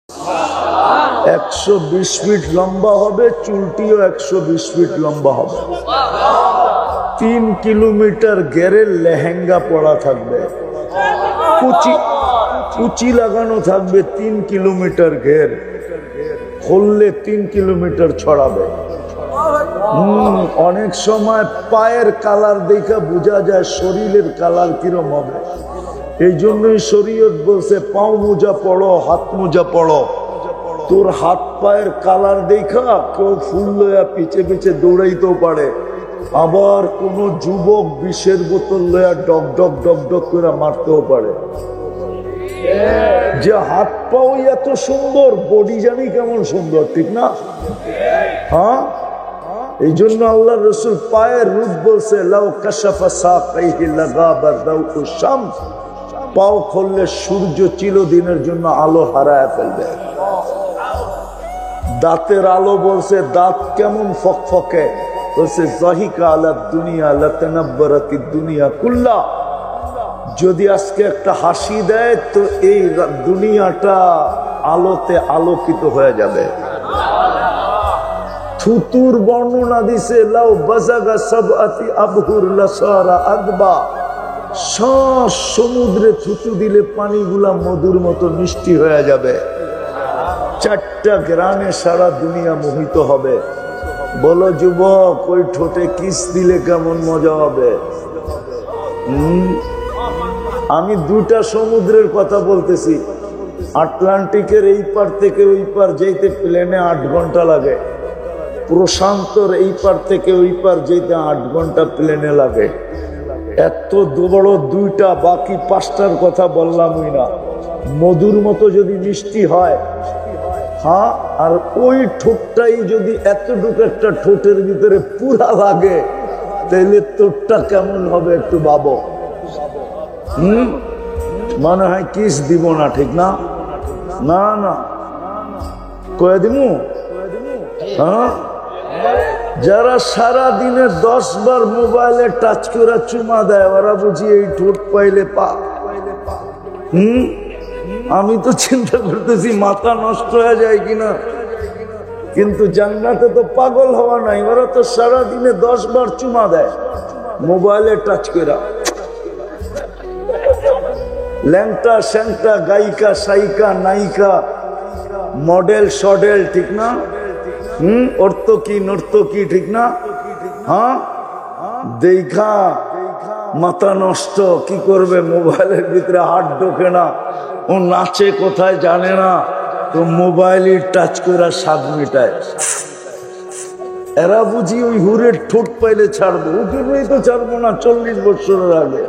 120 fit লম্বা হবে, চুলটিও 120 fit লম্বা হবে। 3 কিলোমিটার ঘেরের লেহেঙ্গা পরা থাকবে, কুচি লাগানো থাকবে 3 কিলোমিটার ঘের, খুললে 3 কিলোমিটার ছড়াবে। অনেক সময় পায়ের কালার দেখা বোঝা যায় শরীরের কালার কিরম হবে। এই জন্যই শরীয়ত বলছে পাও মোজা পড়ো, হাত মোজা পড়ো। তোর হাত পায়ের কালার দেখা কেউ ফুল লয়া পিছে পিছে দৌড়াইতেও পারে, আবার কোন যুবক বিষের বোতল লয়া ডক ডক ডক ডক করে মারতেও পারে। যে হাত পাও এত সুন্দর, বডি জানি কেমন সুন্দর, ঠিক না? হ্যাঁ, এই জন্য আল্লাহ রসুল পায়ের রূপ বলছে লাউ কাশাফা সাকাইহি লাগাবা দাউউ শামস, পাও খুললে সূর্য চিরদিনের জন্য আলো হারায় ফেলবে। দাঁতের আলো বলছে দাঁত কেমন ফকফকে, বলছে যাহিকা আলা দুনিয়া লাতানাব্বারাতিদ দুনিয়া কুল্লা, যদি আজকে একটা হাসি দেয় তো এই দুনিয়াটা আলোতে আলোকিত হয়ে যাবে। থুতুর বর্ণনা দিছে লাউ বাজাগা সাবআতি আবহুর লাসারা আগবা, সমুদ্রে থুতু দিলে পানিগুলা মধুর মতো মিষ্টি হয়ে যাবে। 4টা গ্রামে সারা দুনিয়া মোহিত হবে। বলো যুবক, ওই ঠোঁটে কিস দিলে কেমন মজা হবে? আমি 2টা সমুদ্রের কথা বলতেছি। আটলান্টিকের এই পার থেকে ওই পার যেতে প্লেনে 8 ঘন্টা লাগে, প্রশান্তর এই পার থেকে ওই পার যেতে 8 ঘন্টা প্লেনে লাগে। এত বড় 2টা, বাকি 5টার কথা বললামই না। মধুর মতো যদি মিষ্টি হয়, হ্যাঁ, আর ওই ঠোঁটটাই যদি এতটুকু একটা ঠোঁটের ভিতরে পুরা লাগে, তাহলে তোরটা কেমন হবে একটু ভাবো। মনে হয় কিস দিব না, ঠিক না? না না, কয়ে দিমু। হ্যাঁ, যারা সারা দিনে 10 বার মোবাইলে টাচ করে চুমা দেয়, ওরা বুঝি এই ঠোঁট পাইলে পাপ। আমি তো চিন্তা করতেছি মাথা নষ্ট হয়ে যায় কিনা, কিন্তু জান্নাতে তো পাগল হওয়া নাই। ওরা তো সারা দিনে 10 বার চুমা দেয় মোবাইলে টাচ করে। ল্যাংটা স্যাংটা, গায়িকা সাইকা নায়িকা, মডেল সডেল, ঠিক না? অর্থকি নর্তকি, ঠিক না? হ্যাঁ, দেখা মাথা নষ্ট। কি করবে, মোবাইলের ভিতরে হাত ঢোকে না, ও নাচে কোথায় জানে না, তো মোবাইলই টাচ করে স্বাদ মিটায়। এরা বুঝি ওই হুরের ঠোঁট পাইলে ছাড়বো, ওই জন্যই তো ছাড়বো না 40 বছরের আগে।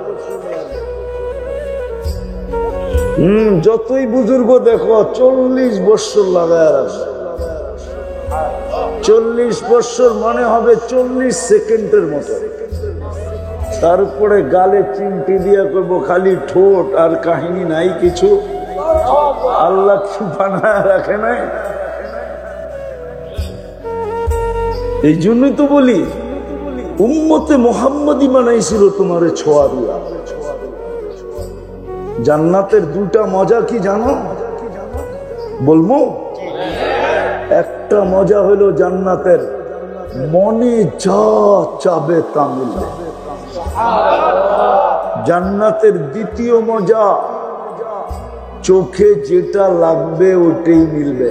যতই বুজুর্গ দেখো 40 বছর লাগায় রাখে। 40 বছর মনে হবে 40 সেকেন্ডের মতো। তারপরে গালে চিমটি দিয়া করবো খালি ঠোঁট, আর কাহিনী নাই কিছু। আল্লাহ কি বানায় রাখে নাই? এই জন্যই তো বলি উম্মতে মোহাম্মদী বানাইছিল তোমারে ছোঁয়া দিয়া। জান্নাতের 2টা মজা কি জানো? বলবো? একটা মজা হলো জান্নাতের মনে যা চাবে তা মিলবে। জান্নাতের দ্বিতীয় মজা, চোখে যেটা লাগবে ওটাই মিলবে।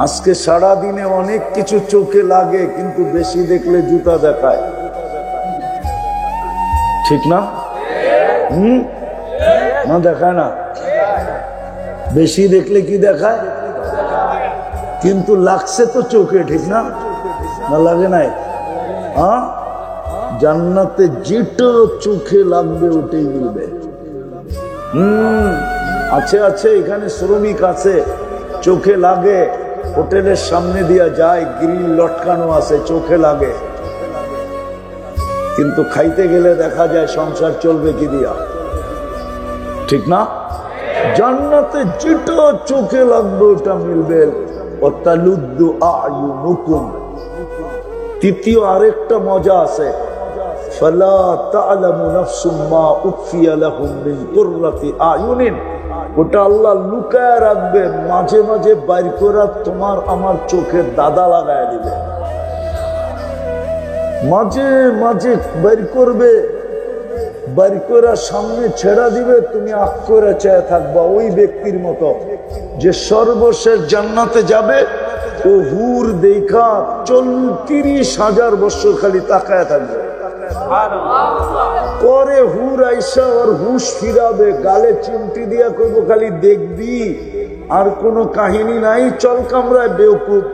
আজকে সারা দিনে অনেক কিছু চোখে লাগে, কিন্তু বেশি দেখলে জুতা দেখায়, ঠিক না? না দেখায় না? বেশি দেখলে কি দেখায়? কিন্তু লাগছে তো চোখে, ঠিক না? না লাগে নাই? হ্যাঁ, জান্নাতে যেটা চোখে লাগবে ওটাই মিলবে। আছে আছে, এখানে শ্রমিক আছে, চোখে লাগে, হোটেলের সামনে দিয়া যায়, গ্রিল লটকানো আছে, চোখে লাগে, কিন্তু খাইতে গেলে দেখা যায় সংসার চলবে কি দিয়া, ঠিক না? জান্নাতে যেটা চোখে লাগবে ওটা মিলবে। ওয়াতালুদ্দু আ'য়ুনুকুম। তৃতীয় আরেকটা মজা আছে, ফালা তা'লামু নাফসুম মা উখফিয়া লাহুম মিন কুররাতি আ'য়ুনিন ওটা আল্লাহ লুকায় রাখবে, মাঝে মাঝে বাইর করে তোমার আমার চোখের দাদা লাগায় দিবে, মাঝে মাঝে বাইর করবে, বাইর করে সামনে ছেড়া দিবে, তুমি আখ করে চেয়ে থাকবা ওই ব্যক্তির মতো যে সর্বশেষ জান্নাতে যাবে। ও হুর দেখা ৩০,০০০ বছর খালি তাকায় থাকবে, পরে হুর আইসা ওর হুশ ফিরাবে, গালে চিমটি দিয়া করবো খালি দেখবি, আর কোনো কাহিনী নাই, চল কামরায় বেউকুফ।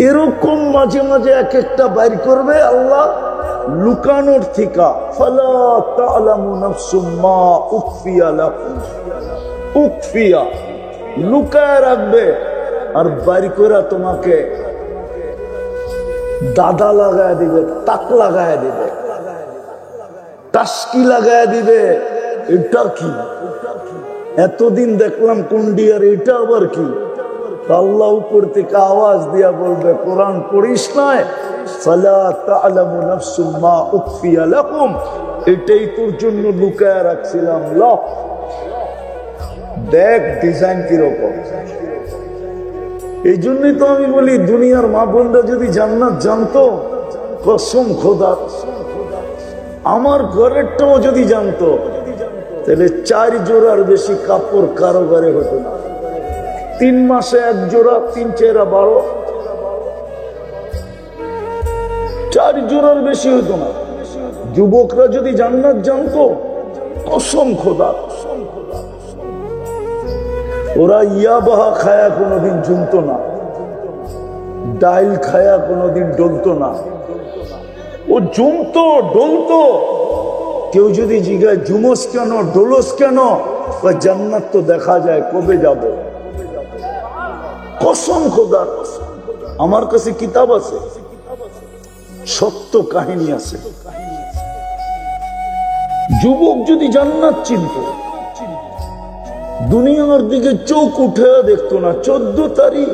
এরকম মাঝে মাঝে এক একটা বাইর করবে আল্লাহ লুকানোর থিকা। ফালা তা'লামু নাফসুম মা উখফিয়া লাহুম, উখফিয়া লুকায় রাখবে, আর বাইর করে তোমাকে দাদা লাগায় দিবে, তাক লাগায় দিবে, টাস্কি লাগায় দিবে। এটা কি এতদিন দেখলাম কুন্ডিয়ার, এটা আবার কি? আল্লাহ উপর থেকে আওয়াজ দিয়া বলবে, কোরআন পড়িস নাই? ফালা তা'লামু নাফসুম মা উখফিয়া লাহুম, এটাই তোর জন্য লুকায় রাখছিলাম, ল দেখ ডিজাইন কিরকম। এই জন্যই তো আমি বলি, দুনিয়ার মা বোনরা যদি জান্নাত জানতো, কসম খোদা, আমার ঘরেরটাও যদি জানতো, তাহলে 4 জোড়ার বেশি কাপড় কারো ঘরে হতো না। 3 মাসে 1 জোড়া, 3 চেরা 12, 4 জোড়ার বেশি হতো না। যুবকরা যদি জান্নাত জানতো, কসম খোদা, ওরা ইয়াবাহা খায়া কোনোদিন জমতো না, ডাইল খায়া কোনোদিন ডলতো না, ও জমতো ডলতো। কেউ যদি জিজ্ঞাসা জুমস কেন, ডোলস কেন, জান্নাত তো দেখা যায়, কবে যাব? কসম খোদা, আমার কাছে কিতাব আছে, সত্য কাহিনী আছে। যুবক যদি জান্নাত চিনত, দুনিয়ার দিকে চোখ উঠে দেখতো না। 14 তারিখ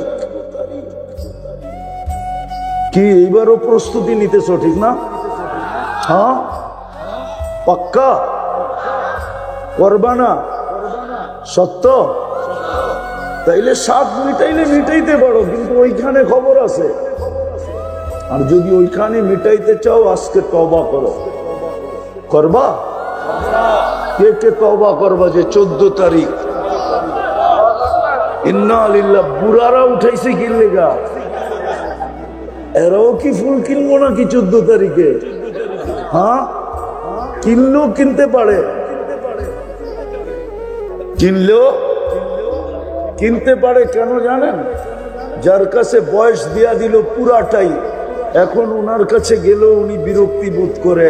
কি এইবারও প্রস্তুতি নিতেছ, ঠিক না? হ্যাঁ, পাক্কা করবা না? সত্য? তাইলে সাত মিটাইলে মিটাইতে পারো, কিন্তু ওইখানে খবর আছে। আর যদি ওইখানে মিটাইতে চাও, আজকে তওবা করো। করবা? কে কে তওবা করবা যে 14 তারিখ? ইন্না লিল্লাহ। বুড়ারা উঠাইছে কিনলেগা, এরাও কি ফুল কিনবো নাকি 14 তারিখে? হ্যাঁ, কিনলেও কিনতে পারে, কিনলেও কিনতে পারে। কেন জানেন? যার কাছে বয়স দিয়া দিল পুরাটাই, এখন উনার কাছে গেলেও উনি বিরক্তি বোধ করে।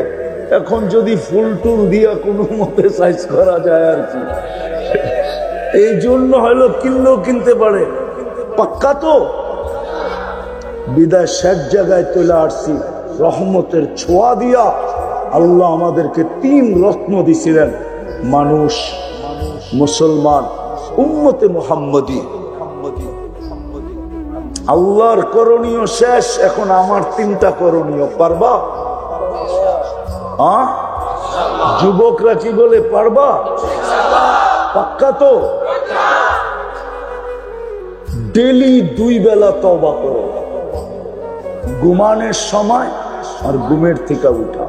এখন যদি ফুল টুল দিয়া কোনো মতে সাইজ করা যায় আর কি, এই জন্য হলো কিনলেও কিনতে পারে। পাক্কা তো? বিদায় শেষ জায়গায় চলে আসছি রহমতের ছোঁয়া দিয়া। আল্লাহ আমাদেরকে 3 রত্ন দিছিলেন, মানুষ, মুসলমান, উম্মতে মুহাম্মদী। আল্লাহর করণীয় শেষ, এখন আমার 3টা করণীয়। পারবা? যুবকরা কি বলে, পারবা? পাক্কা তো? ডেলি 2 বেলা তওবা করো, ঘুমানোর সময় আর ঘুমের থেকে উঠা।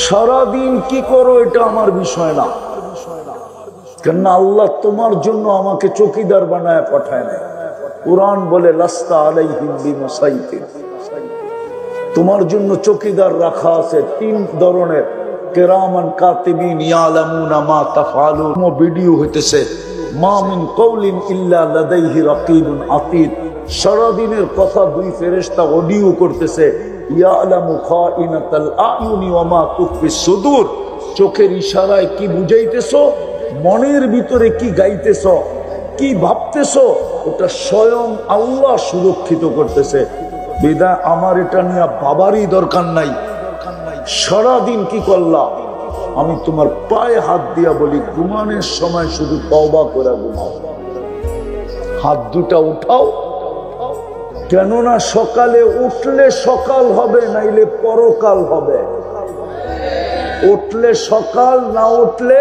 সারাদিন কি করো এটা আমার বিষয় না, কেন আল্লাহ তোমার জন্য আমাকে চৌকিদার বানায় পাঠায় নাই। কুরআন বলে লাস্তা আলাইহিম বিমুসাইতির, তোমার জন্য চৌকিদার রাখা আছে 3 ধরনের, কিরামান কাতিবিন ইয়ালামুনা মা তাফআলুন। ভিডিও হইতেছে মা মিন কওলিন ইল্লা লাদাইহি রাকিবুন আতীদ। সারাদিনের কথা 2 ফেরেশতা অডিও করতেছে। ইয়ালামু খাইনাতাল আয়ুনি ওয়া মা তুখফিস সুদূর। চোখের ইশারায় কি বুঝাইতেছো, মনের ভিতরে কি গাইতেছো, কি ভাবতেছো, ওটা স্বয়ং আল্লাহ সুরক্ষিত করতেছে। বিদায় আমার এটা নিয়ে ভাবারই দরকার নাই। সারাদিন কি করলা, আমি তোমার পায়ে হাত দিয়া বলি, ঘুমানোর সময় শুধু তওবা করে ঘুমাও। হাত দুটা উঠাও, কেননা সকালে উঠলে সকাল হবে, নাইলে পরকাল হবে। উঠলে সকাল, না উঠলে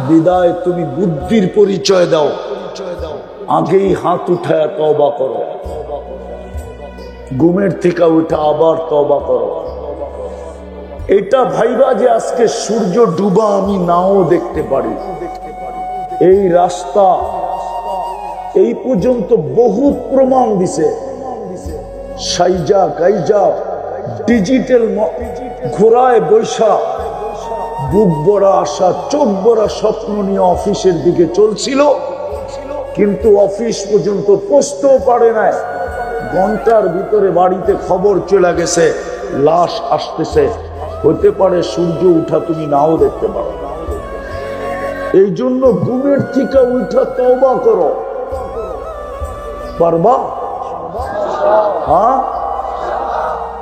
বিদায়। তুমি বুদ্ধির পরিচয় দাও, আগেই হাত উঠায় তওবা করো, ঘুমের থেকে উঠে আবার তওবা করো। এটা ভাইবা যে আজকে সূর্য ডুবা আমি নাও দেখতে পারি। এই রাস্তা এই পর্যন্ত বহুত প্রমাণ দিছে, সাইজা গাইজা ডিজিটাল ঘোড়ায় বৈশা বুক ভরা আশা, চোখ ভরা স্বপ্ন নিয়ে অফিসের দিকে চলছিল, কিন্তু অফিস পর্যন্ত পৌঁছতেও পারে নাই। ঘন্টার ভিতরে বাড়িতে খবর চলে গেছে লাশ আসতেছে। হতে পারে সূর্য উঠা তুমি নাও দেখতে পারো। এই জন্য ঘুমের থেকে উঠা তওবা করো। পারবা? হ্যাঁ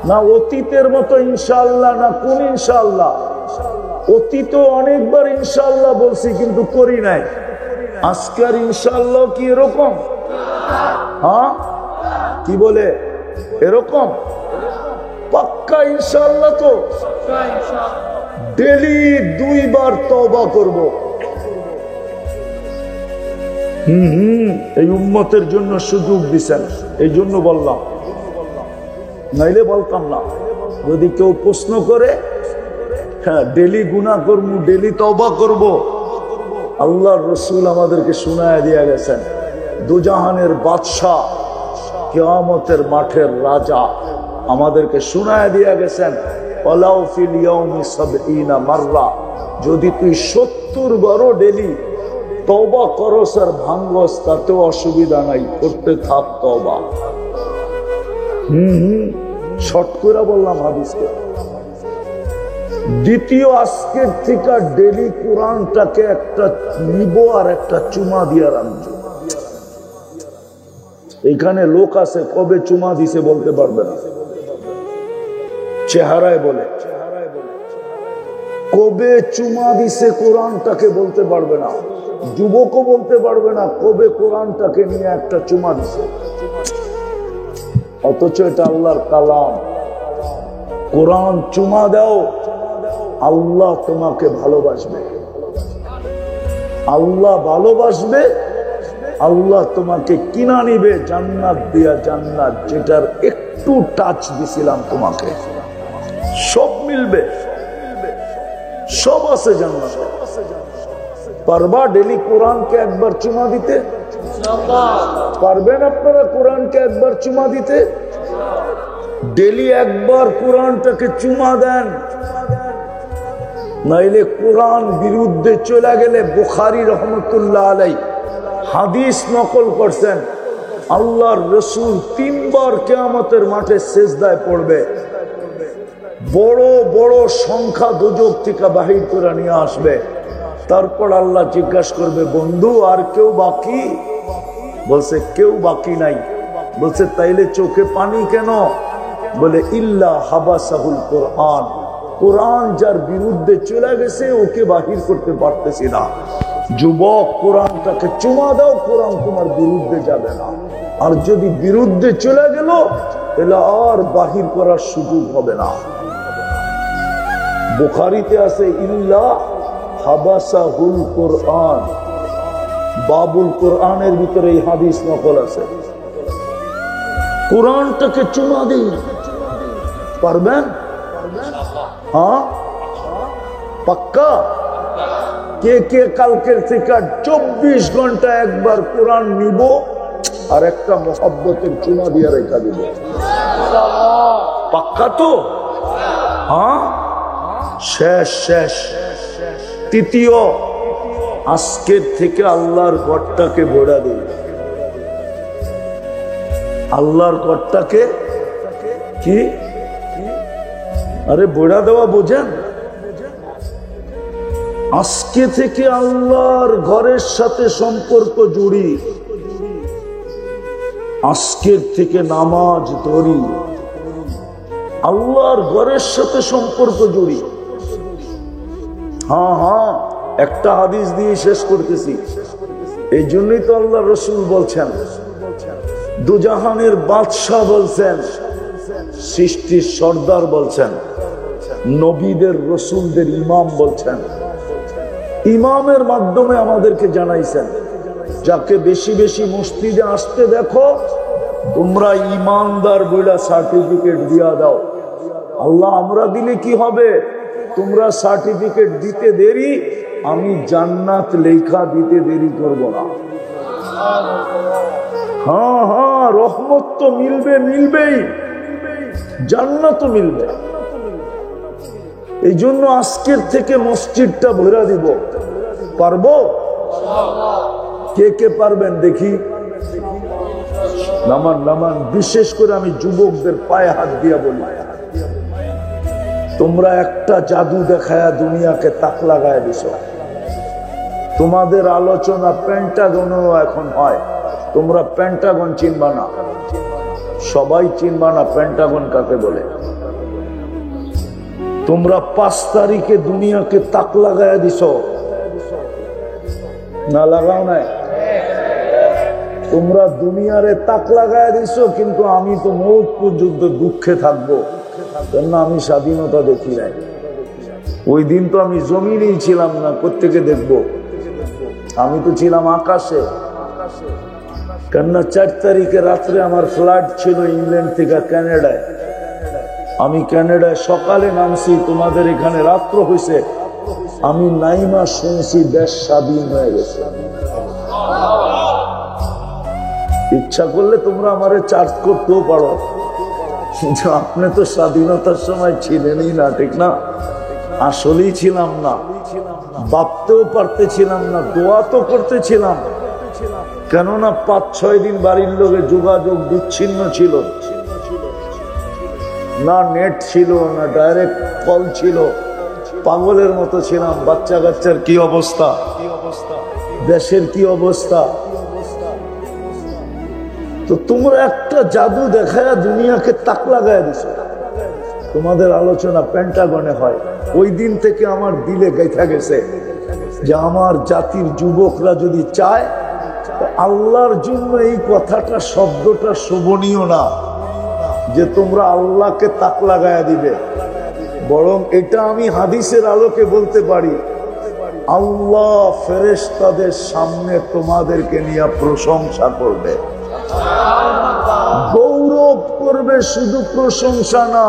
না অতীতের মতো ইনশাআল্লাহ, না কোন ইনশাআল্লাহ? অতীত অনেকবার ইনশাআল্লাহ বলছি কিন্তু করি নাই। আজকের ইনশাআল্লাহ কি এরকম? হ্যাঁ কি বলে এরকম? পাক্কা ইনশাআল্লাহ তো ডেলি 2 বার তওবা করব। এই উম্মতের জন্য সুযোগ দিছেন, এই জন্য বললাম, নাইলে বলতাম না। যদি কেউ প্রশ্ন করে, হ্যাঁ ডেলি গুনাহ করব, ডেলি তওবা করব, আল্লাহর রাসূল আমাদেরকে শুনায়া দিয়া গেছেন, দুজাহানের বাদশা, কিয়ামতের মাঠের রাজা আমাদেরকে শুনায়া দিয়া গেছেন, ওয়ালাউ ফিল ইয়াউমি ৭০ মাররা, যদি তুই ৭০ বারও ডেলি তওবা করস আর ভাঙ্গস তাতেও অসুবিধা নাই, করতে থাক তওবা। শর্ট করে বললাম হাদিসকে। দ্বিতীয়, আজকের থেকে ডেলি কোরআনটাকে একটা নিব আর একটা চুমা দিয়া রাখবো। এখানে লোক আছে কবে চুমা দিছে বলতে পারবে না, চেহারায় বলে। কবে চুমা দিছে কোরআনটাকে বলতে পারবে না, যুবকও বলতে পারবে না কবে কোরআনটাকে নিয়ে একটা চুমা দিছে। অথচ এটা আল্লাহর কালাম। কোরআন চুমা দাও, আল্লাহ তোমাকে ভালোবাসবে, আল্লাহ ভালোবাসবে, আল্লাহ তোমাকে কিনা নিবে জান্নাত দিয়া, জান্নাত যেটার একটু টাচ দিছিলাম তোমাকে, সব মিলবে, সব আছে জান্নাত। পারবা ডেলি কোরআনকে একবার চুমা দিতে? পারবেন আপনারা কোরআনকে একবার চুমা দিতে? ডেলি একবার কোরআনটাকে চুমা দেন, নাইলে কোরআন বিরুদ্ধে চলে গেলে। বুখারী রহমতুল্লাহ আলাইহি হাদিস নকল করছেন, আল্লাহর রাসূল 3 বার কিয়ামতের মাঠে সিজদায় পড়বে, বড় বড় সংখ্যা দোজখ থেকে বাহির করে নিয়ে আসবে। তারপর আল্লাহ জিজ্ঞাসা করবে, বন্ধু আর কেউ বাকি? বলছে কেউ বাকি নাই। বলছে তাইলে চোখে পানি কেন? বলে ইল্লা হাবাসাহুল কোরআন, কোরআন যার বিরুদ্ধে চলে গেছে ওকে বাহির করতে পারতেছি না। যুবক, কোরআনটাকে চুমা দাও, কোরআন তোমার বিরুদ্ধে যাবে না। আর যদি বিরুদ্ধে চলে গেল তাহলে আর বাহির করার সুযোগ হবে না। বুখারীতে আছে ইল্লা হাবাসাহুল কোরআন, বাবুল কোরআনের ভিতরে এই হাদিস নকল আছে। কোরআনটাকে চুমা দিন, পারবেন? হ্যাঁ পাক্কা? কে কে কালকের থেকে 24 ঘন্টা একবার কোরআন নিব আর একটা মোহাব্বতের চুমা দিয়ে রেখা দিব? পাক্কা তো? হ্যাঁ শেষ শেষ। তৃতীয়, আজকের থেকে আল্লাহর ঘরটাকে ভরা দিন। আল্লাহর ঘরটাকে কি আরে ভরা দেওয়া বোঝেন? আজকে থেকে আল্লাহর ঘরের সাথে সম্পর্ক জুড়ি, আজকের থেকে নামাজ ধরি, আল্লাহর ঘরের সাথে সম্পর্ক জুড়ি। হ্যাঁ হ্যাঁ, একটা হাদিস দিয়ে শেষ করতেছি। এই জন্যই তো আল্লাহ রাসূল বলছেন, দুজাহানের বাদশাহ বলছেন, সৃষ্টির সর্দার বলছেন, নবীদের রসুলদের ইমাম বলছেন। ইমামের মাধ্যমে আমাদেরকে জানাইছেন, যাকে বেশি বেশি মসজিদে আসতে দেখো তোমরা ইমানদার বইলা সার্টিফিকেট দিয়া দাও। আল্লাহ আমরা দিলে কি হবে? তোমরা সার্টিফিকেট দিতে দেরি, আমি জান্নাত লেখা দিতে দেরি করব না। হ্যাঁ হ্যাঁ, রহমত তো মিলবে, মিলবেই, জান্নাতও মিলবে। এই জন্য আজকের থেকে মসজিদটা ভরা দিব। পারবো? কে কে পারবেন দেখি? নামান নামান। বিশেষ করে আমি যুবকদের পায়ে হাত দিয়া বলি, তোমরা একটা জাদু দেখায়া দুনিয়াকে তাক লাগায় দিছ। তোমাদের আলোচনা পেন্টাগনও এখন হয়, তোমরা পেন্টাগন চিনবা না, সবাই চিনবা না পেন্টাগন কাকে বলে। তোমরা 5 তারিখে দুনিয়াকে তাক লাগায় দিছ না? লাগাও নাই? তোমরা দুনিয়ারে তাক লাগায় দিছ, কিন্তু আমি তো মৌত পর্যন্ত দুঃখে থাকবো, কেননা আমি স্বাধীনতা দেখি নাই। ওই দিন তো আমি জমিনেই ছিলাম না, কোত্থেকে দেখবো? আমি তো ছিলাম আকাশে। কেননা 4 তারিখে রাত্রে আমার ফ্লাইট ছিল ইংল্যান্ড থেকে কানাডায়। আমি কানাডায় সকালে নামছি, তোমাদের এখানে রাত্র হয়েছে। আমি নাইমা শুনছি দেশ স্বাধীন হয়ে গেছে। ইচ্ছা করলে তোমরা আমারে চার্জ করতেও পারো, কিন্তু আপনি তো স্বাধীনতার সময় ছিলেনই না, ঠিক না? আসলেই ছিলাম না, ভাবতেও পারতেছিলাম না, দোয়া তো করতেছিলাম। কেননা 5-6 দিন বাড়ির লোকে যোগাযোগ বিচ্ছিন্ন ছিল, না নেট ছিল, না ডাইরেক্ট কল ছিল। পাগলের মতো ছিলাম। বাচ্চা কাচ্চার কি অবস্থা, দেশের কি অবস্থা। তো তোমরা একটা জাদু দেখায় দুনিয়াকে তাক লাগায় দিছো। তোমাদের আলোচনা পেন্টাগনে হয়। ওই দিন থেকে আমার দিলে গাইথা গেছে যে আমার জাতির যুবকরা যদি চায়, আল্লাহর জন্য এই কথাটা, শব্দটা শোভনীয় না যে তোমরা আল্লাহকে তাক লাগায়া দিবে, বরং এটা আমি হাদিসের আলোকে বলতে পারি, আল্লাহ ফেরেশতাদের সামনে তোমাদেরকে নিয়ে প্রশংসা করবে, গৌরব করবে, শুধু প্রশংসা না।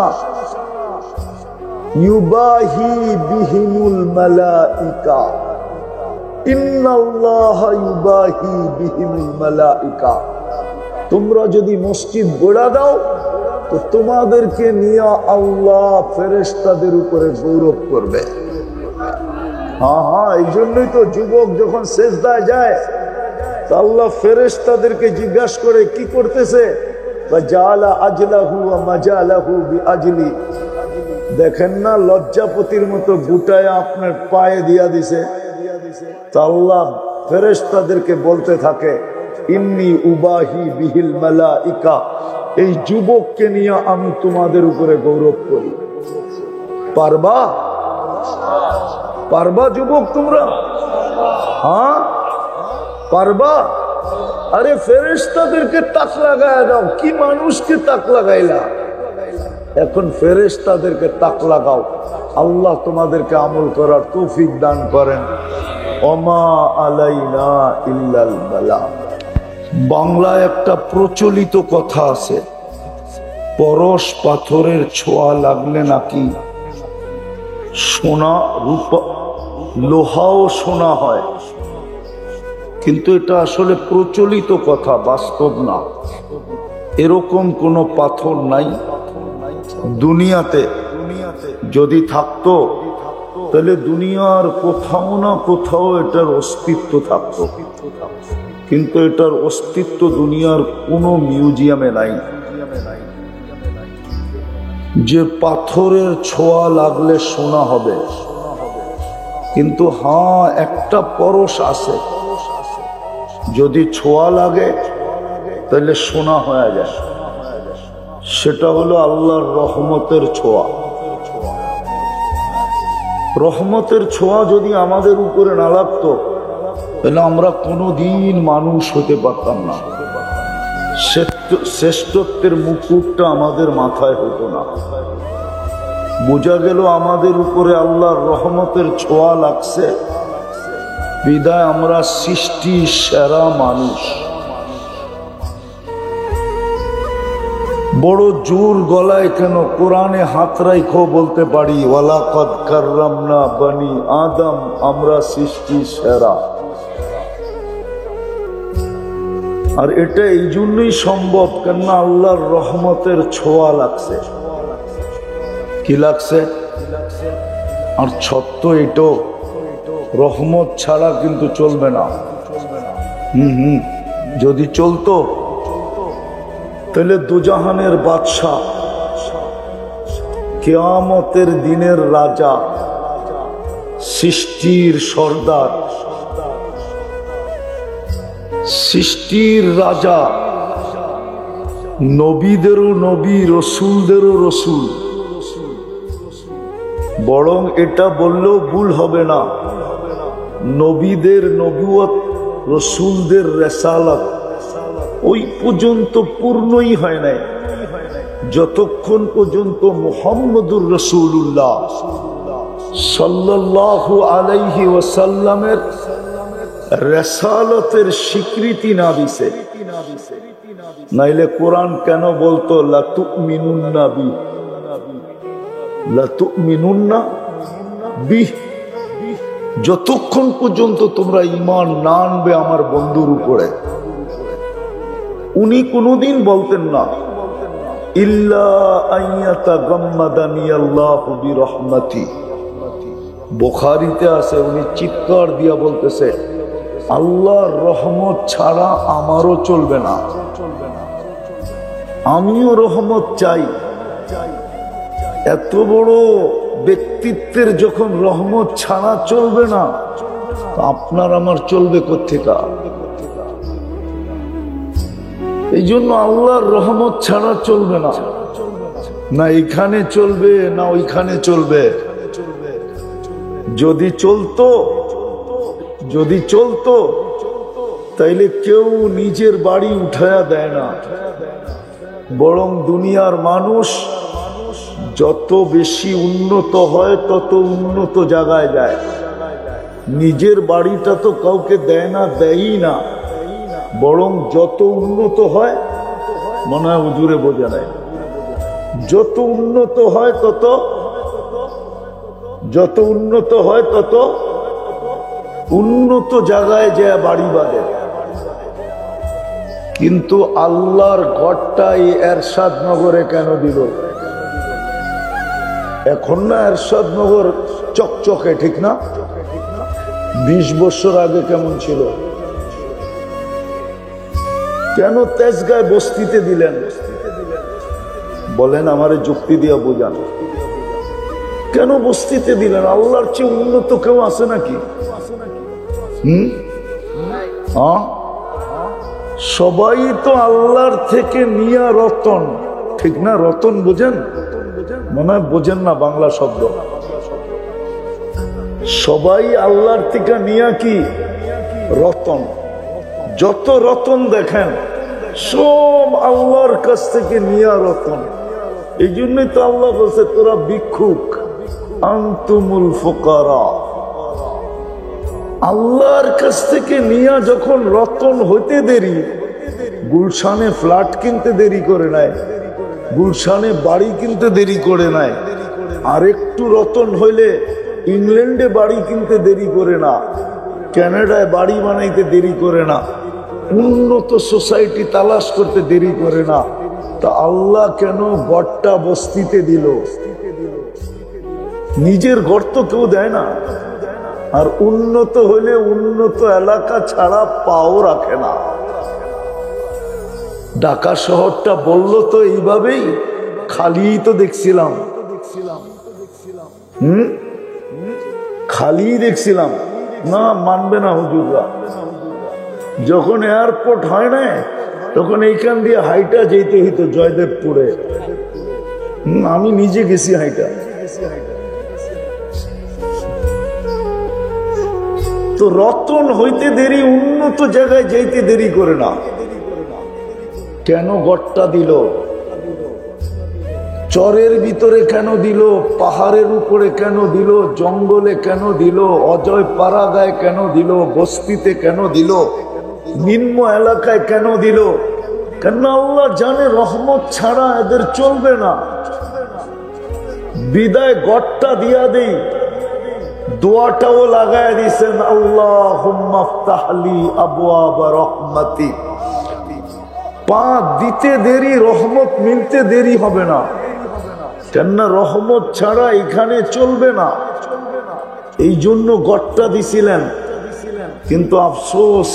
ইউবাহি বিহিমুল মালাইকা, ইন্নাল্লাহা ইউবাহি বিহিমুল মালাইকা। তোমরা যদি মসজিদ গড়া দাও তো তোমাদেরকে নিয়ে আল্লাহ ফেরেশতাদের উপরে গৌরব করবে। হ্যাঁ হ্যাঁ, এই জন্যই তো যুবক যখন সেজদায় যায় তো আল্লাহ ফেরেশতাদেরকে জিজ্ঞাসা করে কি করতেছে, জাআলা আজলাহু ওয়া মাজালাহু বিআজলি। দেখেন না, লজ্জাপতির মতো গুটায় আপনার পায়ে দিয়া দিছে। তো আল্লাহ ফেরেশতাদেরকে বলতে থাকে, ইন্নী উবাহি বিহিল মালাইকা, এই যুবককে নিয়ে আমি তোমাদের উপরে গৌরব করি। পারবা? পারবা যুবক তোমরা? হ্যাঁ পারবা? আরে ফেরেশতাদেরকে তাক লাগায় দাও, কি মানুষকে তাক লাগাইলা? এখন ফেরেশতাদেরকে তাক লাগাও। আল্লাহ তোমাদেরকে আমল করার তৌফিক দান করেন। ওমা আলাইনা ইল্লাল বালাগ। বাংলায় একটা প্রচলিত কথা আছে, পরশ পাথরের ছোঁয়া লাগলে নাকি সোনা, রূপা, লোহাও সোনা হয়। কিন্তু এটা আসলে প্রচলিত কথা, বাস্তব না। এরকম কোনো পাথর নাই দুনিয়াতে। যদি থাকতো তাহলে দুনিয়ার কোথাও না কোথাও এটার অস্তিত্ব থাকতো, কিন্তু এটার অস্তিত্ব দুনিয়ার কোনো মিউজিয়ামে নাই। যে পাথরের ছোঁয়া লাগলে সোনা হবে, কিন্তু হ্যাঁ একটা পরশ আছে, যদি ছোঁয়া লাগে তাহলে সোনা হয়ে যায়। সেটা হলো আল্লাহর রহমতের ছোঁয়া। রহমতের ছোঁয়া যদি আমাদের উপরে না লাগতো তাহলে আমরা কোনোদিন মানুষ হতে পারতাম না। শ্রেষ্ঠত্বের মুকুটটা আমাদের মাথায় হতো না। বোঝা গেল আমাদের উপরে আল্লাহর রহমতের ছোঁয়া লাগছে, বিদায় আমরা সৃষ্টি সেরা মানুষ। বড় জোর গলায় কেন কোরআনে হাত রাইখো বলতে পারি, ওয়ালাকাদ কাররামনা বনি আদম, আমরা সৃষ্টি সেরা। আর এটা এই জন্যই সম্ভব কেননা আল্লাহর রহমতের ছোঁয়া লাগছে। কি লাগছে? আর সত্য এটো রহমত ছাড়া কিন্তু চলবে না। যদি চলতো তাহলে দুজাহানের বাদশা, কিয়ামতের দিনের রাজা, সৃষ্টির সর্দার, সৃষ্টির রাজা, নবীদেরও নবী, রসুলদেরও রসুল। বরং এটা বললেও ভুল হবে না, নবীদের নবুয়ত, রসুলদের রেসালাত ওই পর্যন্ত পূর্ণই হয় নাই যতক্ষণ পর্যন্ত মুহাম্মদুর রাসূলুল্লাহ সাল্লাল্লাহু আলাইহি ওয়াসাল্লামের রেসালতের স্বীকৃতি না দিছে। নাইলে কোরআন কেন বলতো লা তুমিনুন্না বি, লা তুমিনুন্না বি, যতক্ষণ পর্যন্ত তোমরা ঈমান না আনবে আমার বন্ধুর উপরে। উনি কোনদিন বলতেন না ইল্লা আইয়াতাগাম্মাদানি আল্লাহু বিরহমাতি। বুখারীতে আছে, উনি চিৎকার দিয়া বলতেছে আল্লাহর রহমত ছাড়া আমারও চলবে না, আমিও রহমত চাই। এত বড় ব্যক্তিত্বের যখন রহমত ছাড়া চলবে না, আপনার আমার চলবে কোত্থেকা? এই জন্য আল্লাহর রহমত ছাড়া চলবে না, না এখানে চলবে না ওইখানে চলবে। যদি চলতো তাইলে কেউ নিজের বাড়ি উঠায়া দেয় না, বরং দুনিয়ার মানুষ যত বেশি উন্নত হয় তত উন্নত জায়গায় যায়। নিজের বাড়িটা তো কাউকে দেয় না, দেয়ই না, বরং যত উন্নত হয়, মনে হয় হুজুরে বোঝা নাই, যত উন্নত হয় তত উন্নত জায়গায় যায় বাড়ি বাঁধে। কিন্তু আল্লাহর ঘরটা এই এরশাদ নগরে কেন দিল? এখন না এরশাদ নগর চকচকে, ঠিক না? 20 বছর আগে কেমন ছিল? কেন তেজগাঁয় বস্তিতে দিলেন? বলেন, আমারে যুক্তি দিয়া বোঝান, কেন বস্তিতে দিলেন? আল্লাহর চেয়ে উন্নত কেউ আছে নাকি? সবাই তো আল্লাহর থেকে নিয়া রতন, ঠিক না? রতন বোঝেন? মনে হয় বোঝেন না বাংলা শব্দ। সবাই আল্লাহর থেকে নিয়া কি রতন। যত রতন দেখেন সব আল্লাহর কাছ থেকে নিয়া রতন। এই জন্যই তো আল্লাহ বলছে তোরা ভিক্ষুক, আনতুমুল ফুকারা। আল্লাহর কাছ থেকে নিয়া যখন রতন হইতে দেরি, গুলশানে ফ্ল্যাট কিনতে দেরি করে নাই, গুলশানে বাড়ি কিনতে দেরি করে নাই, আর একটু রতন হইলে ইংল্যান্ডে বাড়ি কিনতে দেরি করে না, কানাডায় বাড়ি বানাইতে দেরি করে না, উন্নত সোসাইটি তালাশ করতে দেরি করে না। তা আল্লাহ কেন ঘরটা বস্তিতে দিল? নিজের ঘর তো কেউ দেয় না। আর উন্নত হইলে উন্নত এলাকা ছাড়া পাও রাখে না। ঢাকা শহরটা বললো তো এইভাবেই, খালি তো দেখছিলাম, খালি দেখছিলাম না। মানবে না হুজুররা, যখন এয়ারপোর্ট হয় না তখন এইখান দিয়ে হাইটা যেতে হইতো জয়দেবপুরে। আমি নিজে গেছি হাইটা। তো রতন হইতে দেরি, উন্নত জায়গায় যাইতে দেরি করে না। কেন গড়টা দিল? চরের ভিতরে কেন দিল, পাহাড়ের উপরে কেন দিল, জঙ্গলে কেন দিল, অজয় পাড়াগায় কেন দিল, বস্তিতে কেন দিল, নিম্ন এলাকায় কেন দিল? কেন আল্লাহ জানে রহমত ছাড়া এদের চলবে না। বিদায় গড়টা দিয়া দেই, দোয়াটাও লাগায় দিছেন, আল্লাহুম্মা ফতাহলি আবওয়াবা রহমাতি। পা দিতে দেরি, রহমত মিলতে দেরি হবে না। কেননা রহমত ছাড়া এখানে চলবে না, এই জন্য গড়টা দিছিলেন। কিন্তু আফসোস,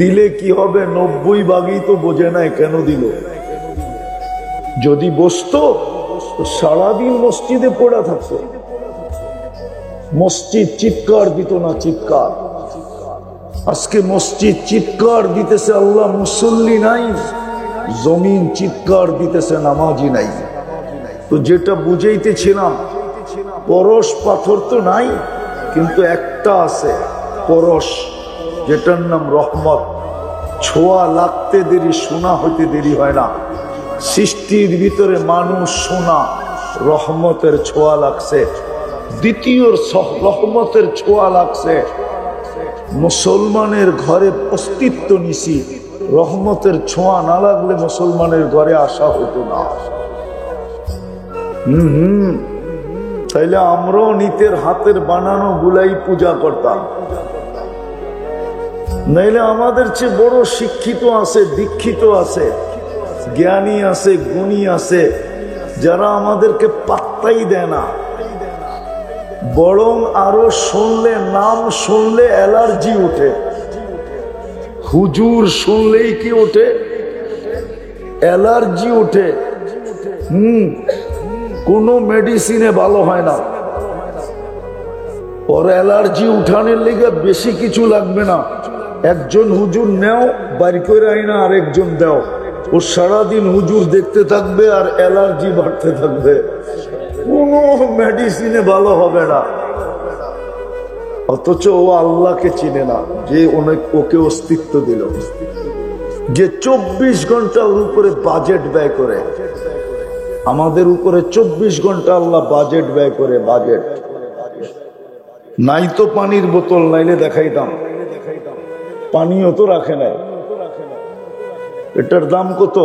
দিলে কি হবে? 90 ভাগই তো বোঝে নাই কেন দিল। যদি বসতো সারাদিন মসজিদে পড়া থাকতো, মসজিদ চিৎকার দিত না, চিৎকার। আজকে মসজিদ চিৎকার দিতেছে আল্লাহ মুসল্লি নাই, জমিন চিৎকার দিতেছে নামাজি নাই। তো যেটা বুঝাইতেছিলাম, পরশ পাথর তো নাই, কিন্তু একটা আছে পরশ, যেটার নাম রহমত। ছোঁয়া লাগতে দেরি, শোনা হইতে দেরি হয় না। সৃষ্টির ভিতরে মানুষ শোনা, রহমতের ছোঁয়া লাগছে। দ্বিতীয় রহমতের ছোঁয়া লাগছে, মুসলমানের ঘরে অস্তিত্ব নিছি। রহমতের ছোঁয়া না লাগলে মুসলমানের ঘরে আসা হতো না। তাইলে আমরাও নিতের হাতের বানানো গুলাই পূজা করতাম। নাইলে আমাদের চেয়ে বড় শিক্ষিত আছে, দীক্ষিত আছে, জ্ঞানী আছে, গুণী আছে, যারা আমাদেরকে পাত্তাই দেয় না। বরং আরো শুনলে, নাম শুনলে অ্যালার্জি ওঠে। হুজুর শুনলেই কি ওঠে? অ্যালার্জি ওঠে। কোনো মেডিসিনে ভালো হয় না। ওর অ্যালার্জি উঠানোর লেগে বেশি কিছু লাগবে না। একজন হুজুর নেও, বাড়ি করে আইনা আরেকজন দাও, ও সারাদিন হুজুর দেখতে থাকবে আর অ্যালার্জি বাড়তে থাকবে। কোনো মেডিসিনে ভালো হবে না। অথচ ও আল্লাহকে চিনে না, যে ওকে অস্তিত্ব দিল, যে 24 ঘন্টা ওর উপরে বাজেট ব্যয় করে। আমাদের উপরে 24 ঘন্টা আল্লাহ বাজেট ব্যয় করে। বাজেট নাই তো পানির বোতল, নাইলে দেখাইতাম। পানিও তো রাখে নাই। এটার দাম কত?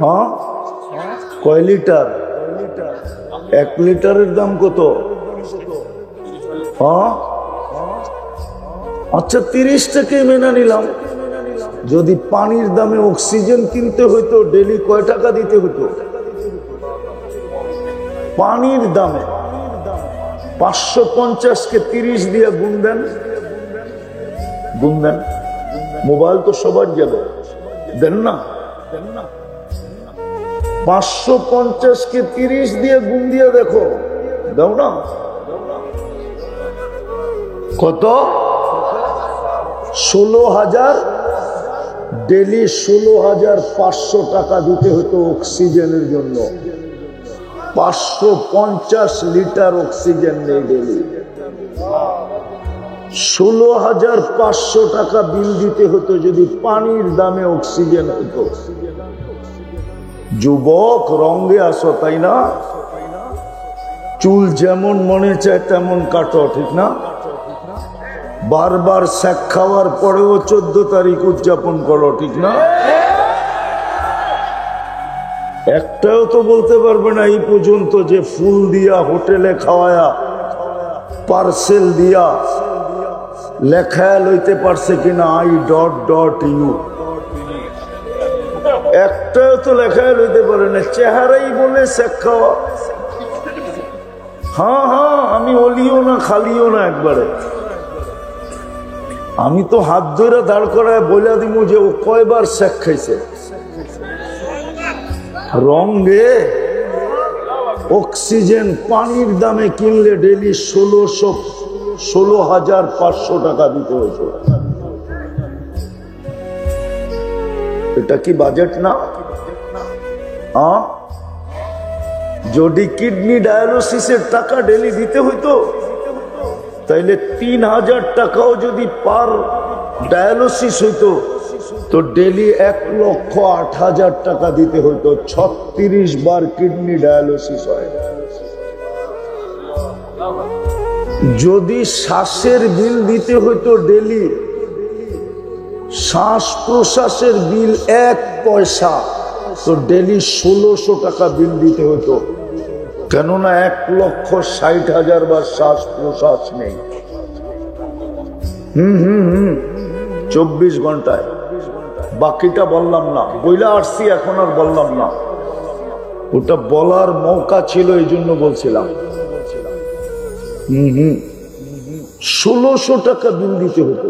হ্যাঁ, কয় লিটার? 1 লিটারের দাম কত? হ্যাঁ, আচ্ছা 30 টাকাই মেনে নিলাম। যদি পানির দামে অক্সিজেন কিনতে হইতো, ডেলি কয় টাকা দিতে হতো? পানির দামে 550-কে 30 দিয়ে গুণ দেন, গুণ দেন। মোবাইল তো সবার যাবে, দেন না? 550-কে 30 দিয়ে গুণ দিয়ে দেখো, দাও না? কত? 16,000। ডেলি 16,500 টাকা দিতে হতো অক্সিজেনের জন্য। 550 লিটার অক্সিজেন নেই ডেলি। 16,500 টাকা বিল দিতে হতো যদি পানির দামে অক্সিজেন হতো। যুবক, রঙে আসো, তাই না? চুল যেমন মনে চায় তেমন কাটো, ঠিক না? বারবার শেখ খাওয়ার পরেও 14 তারিখ উদযাপন করো, ঠিক না? একটাও তো বলতে পারবে না এই পর্যন্ত যে ফুল দিয়া, হোটেলে খাওয়ায়া, পার্সেল দিয়া লেখায় লইতে পারছে কিনা I.U। একটাও তো লেখায় লইতে পারে না। চেহারাই বলে শেখ খাওয়া। হ্যাঁ হ্যাঁ, আমি অলিও না খালিও না একবারে। আমি তো হাত ধরে দাঁড় করায় বইলা দিব যে ও কয়বার শেখ খাইছে। রঙে অক্সিজেন পানির দামে কিনলে ডেলি 16,500 টাকা দিতে হতো। এটা কি বাজেট না? যদি কিডনি ডায়ালিসিসের টাকা ডেলি দিতে হইতো, তাইলে 3,000 টাকাও যদি পার ডায়ালিসিস হইতো, তো ডেলি 1,08,000 টাকা দিতে হইতো। 36 বার কিডনি ডায়ালিসিস হয়। যদি শ্বাসের বিল দিতে হইতো ডেলি, শ্বাস প্রশ্বাসের বিল 1 পয়সা, তো ডেলি 1600 টাকা বিল দিতে হতো। কেননা 1,60,000 বার শ্বাস প্রশ্বাস নেই। 24 ঘন্টায়। বাকিটা বললাম না, বইলা আসছি, এখন আর বললাম না। ওটা বলার মৌকা ছিল, এই জন্য বলছিলাম। 1600 টাকা বিল দিতে হতো।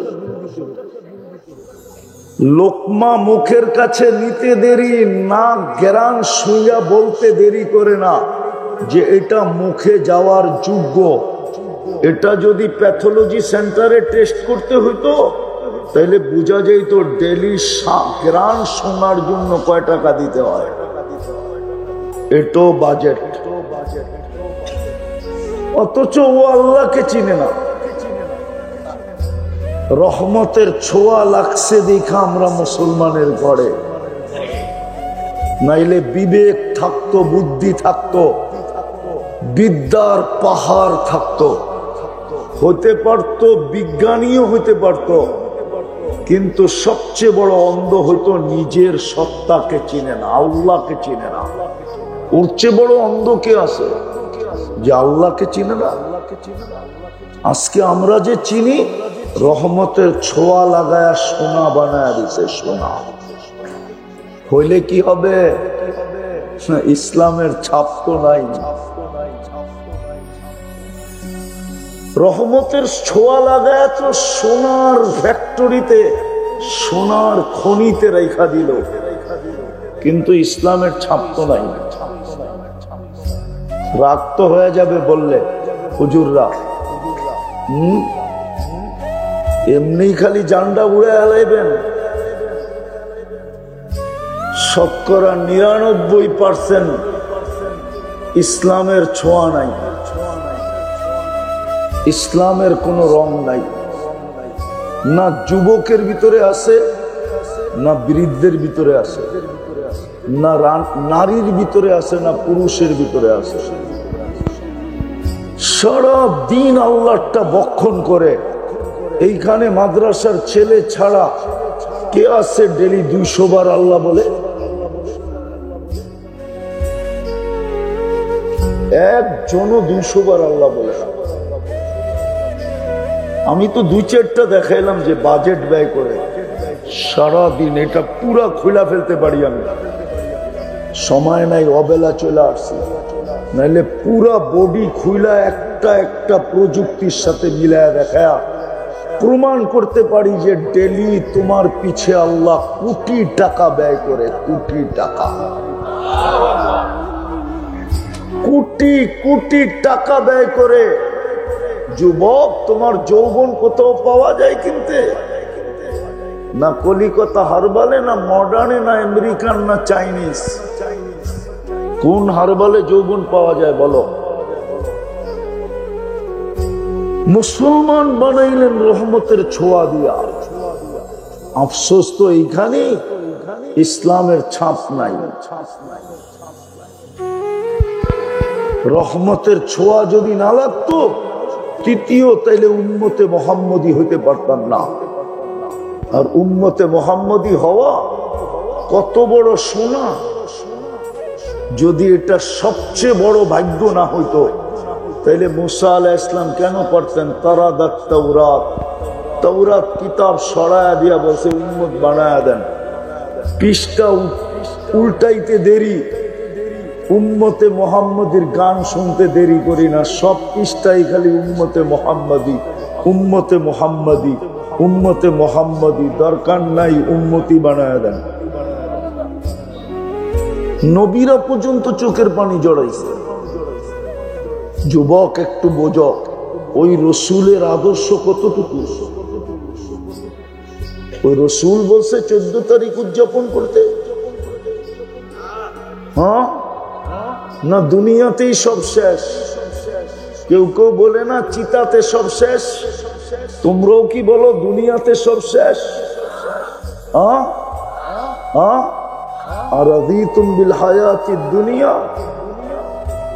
লোকমা মুখের কাছে নিতে দেরি, না গ্রান শুইয়া বলতে দেরি করে না যে এটা মুখে যাওয়ার যোগ্য। এটা যদি প্যাথোলজি সেন্টারে টেস্ট করতে হইতো তাহলে বোঝা যেত ডেলি গ্রান শোনার জন্য কয় টাকা দিতে হয়। এটাও বাজেট। অথচ ও আল্লাহকে চিনে না। রহমতের ছোঁয়া লাগছে দেখা আমরা মুসলমানের ঘরে, নাইলে বিবেক থাকতো, বুদ্ধি থাকতো, বিদ্যার পাহাড় থাকতো, হতে পারতো, বিজ্ঞানীও হতে পারতো, কিন্তু সবচেয়ে বড় অন্ধ হইতো নিজের সত্তাকে চিনে না, আল্লাহকে চিনে না। ওর চেয়ে বড় অন্ধ কে আছে যে আল্লাহকে চিনে না? আজকে আমরা যে চিনি, রহমতের ছোঁয়া লাগায়া সোনা বানায়া দিছে। সোনা হইলে কি হবে? ইসলামের ছাপ তো নাই। রহমতের ছোঁয়া লাগায় তো সোনার ফ্যাক্টরিতে, সোনার খনিতে রেখা দিল, কিন্তু ইসলামের ছাপ তো নাই। রাগ তো হয়ে যাবে বললে হুজুররা, এমনি খালি জান্ডা উড়ে হালাইবেন। 99% ইসলামের ছোঁয়া নাই, ইসলামের কোন রং নাই। না যুবকের ভিতরে আছে, না বৃদ্ধের ভিতরে আছে, না নারীর ভিতরে আছে, না পুরুষের ভিতরে আছে। সারা দিন আল্লাহটা বক্ষণ করে। এইখানে মাদ্রাসার ছেলে ছাড়া কে আছে ডেলি 200 বার আল্লাহ বলে? একজনও 200 বার আল্লাহ বলে না। আমি তো 2-4টা দেখাইলাম যে বাজেট ব্যয় করে সারা দিন, এটা পুরা খুলা ফেলতে পারি আমি, সময় নাই, অবেলা চলে আসছি। নাইলে পুরা বডি খুইলা একটা একটা প্রযুক্তির সাথে মিলায়া দেখায়া প্রমাণ করতে পারি যে ডেলি তোমার পিছে আল্লাহ কোটি টাকা ব্যয় করে। কোটি টাকা, কোটি কোটি টাকা ব্যয় করে। যুবক, তোমার যৌবন কোথাও পাওয়া যায় কিনতে? না কলিকাতা হারবালে, না মডার্নে, না আমেরিকান, না চাইনিজ। কোন হারবালে যৌবন পাওয়া যায় বলো? মুসলমান বানাইলেন রহমতের ছোঁয়া দিয়া। আফসোস তো এইখানে ইসলামের ছাপ নাই। রহমতের ছোঁয়া যদি না লাগতো, তৃতীয় তাইলে উম্মতে মোহাম্মদী হইতে পারতাম না। আর উম্মতে মোহাম্মদী হওয়া কত বড় সোনা! যদি এটা সবচেয়ে বড় ভাগ্য না হইতো তাইলে মুসা আলাইহিস সালাম কেন করতেন তারাদাত তাওরাত? তাওরাত কিতাব সরায়া দিয়া বলছে উম্মত বানায়া দেন। পৃষ্ঠা উল্টাইতে দেরি, উম্মতে মোহাম্মদীর গান শুনতে দেরি করি না। সব পৃষ্ঠাই খালি উম্মতে মোহাম্মদী, উম্মতে মোহাম্মদী, উম্মতে মোহাম্মদী। দরকার নাই উম্মতি বানায়া দেন। নবীরা পর্যন্ত চোখের পানি জড়াইছে। যুবক একটু বোঝো, ওই রসুলের আদর্শ কতটুকু? ওই রসুল বলছে 14 তারিখ উদযাপন করতে, হ্যাঁ না দুনিয়াতেই সব শেষ? কেউ কেউ বলে না চিতাতে সব শেষ, তোমরাও কি বলো দুনিয়াতে সব শেষ? আরাদিতুম বিল হায়াতিদ দুনিয়া,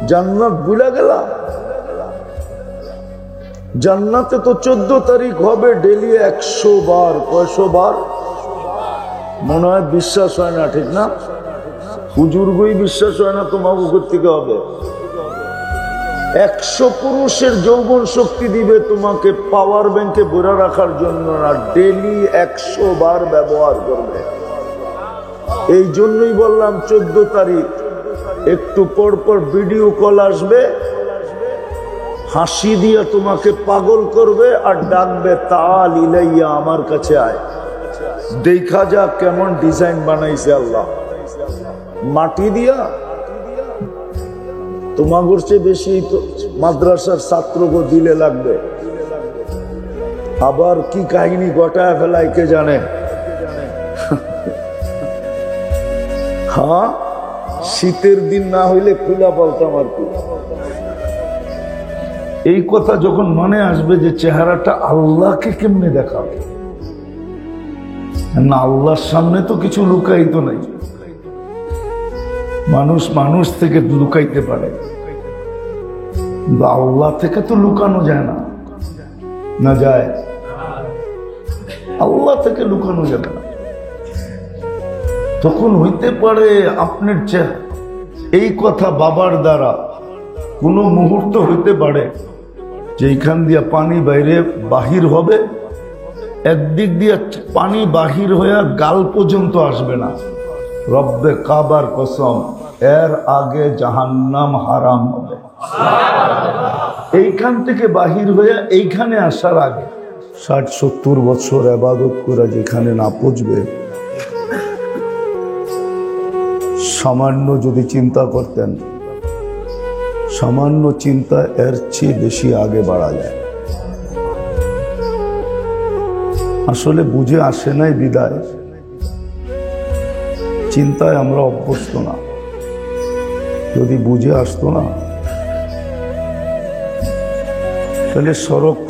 জান্নাত ভুলে গেলা? জান্নাতে তো 14 তারিখ হবে ডেলি 100 বার। কয়শো বার? মনে হয় বিশ্বাস হয় না, ঠিক না? হুজুরগই বিশ্বাস হয় না, তোমাকে থেকে হবে। 100 পুরুষের যৌবন শক্তি দিবে তোমাকে পাওয়ার ব্যাংকে ভরে রাখার জন্য না, ডেলি 100 বার ব্যবহার করবে। এই জন্যই বললাম 14 তারিখ একটু পর পর ভিডিও কল আসবে, হাসি দিয়ে তোমাকে পাগল করবে আর ডাকবে তাল ইলাইয়া, আমার কাছে আয়। দেখা যা কেমন ডিজাইন বানাইছে আল্লাহ মাটি দিয়া। তোমাগর চেয়ে বেশি মাদ্রাসার ছাত্রকে দিলে লাগবে। আবার কি কাহিনী ঘটায় ফেলায় কে জানে। হ্যাঁ, শীতের দিন না হইলে খুলা বলতাম আর কি। এই কথা যখন মনে আসবে যে চেহারাটা আল্লাহকে কেমনে দেখাবে, না আল্লাহর সামনে তো কিছু লুকাইত নাই। মানুষ মানুষ থেকে লুকাইতে পারে, আল্লাহ থেকে তো লুকানো যায় না। না যায়? আল্লাহ থেকে লুকানো যাবে না। তখন হইতে পারে আপনার চেহারা, এই কথা বাবার দ্বারা কোন মুহূর্ত হইতে পারে যে এইখান দিয়া পানি বাইরে বাহির হবে, একদিক দিয়ে পানি বাহির হইয়া গাল পর্যন্ত আসবে না। রব্বে কাবার কসম, এর আগে জাহান্নাম হারাম হবে। এইখান থেকে বাহির হইয়া এইখানে আসার আগে 60-70 বছর ইবাদত করে যেখানে না পৌঁছবে, সামান্য যদি চিন্তা করতেন, সামান্য চিন্তা এর চেয়ে বেশি আগে বাড়া যায়। আসলে বুঝে আসে নাই বিদায় চিন্তায় আমরা অভ্যস্ত না। যদি বুঝে আসতো না তাহলে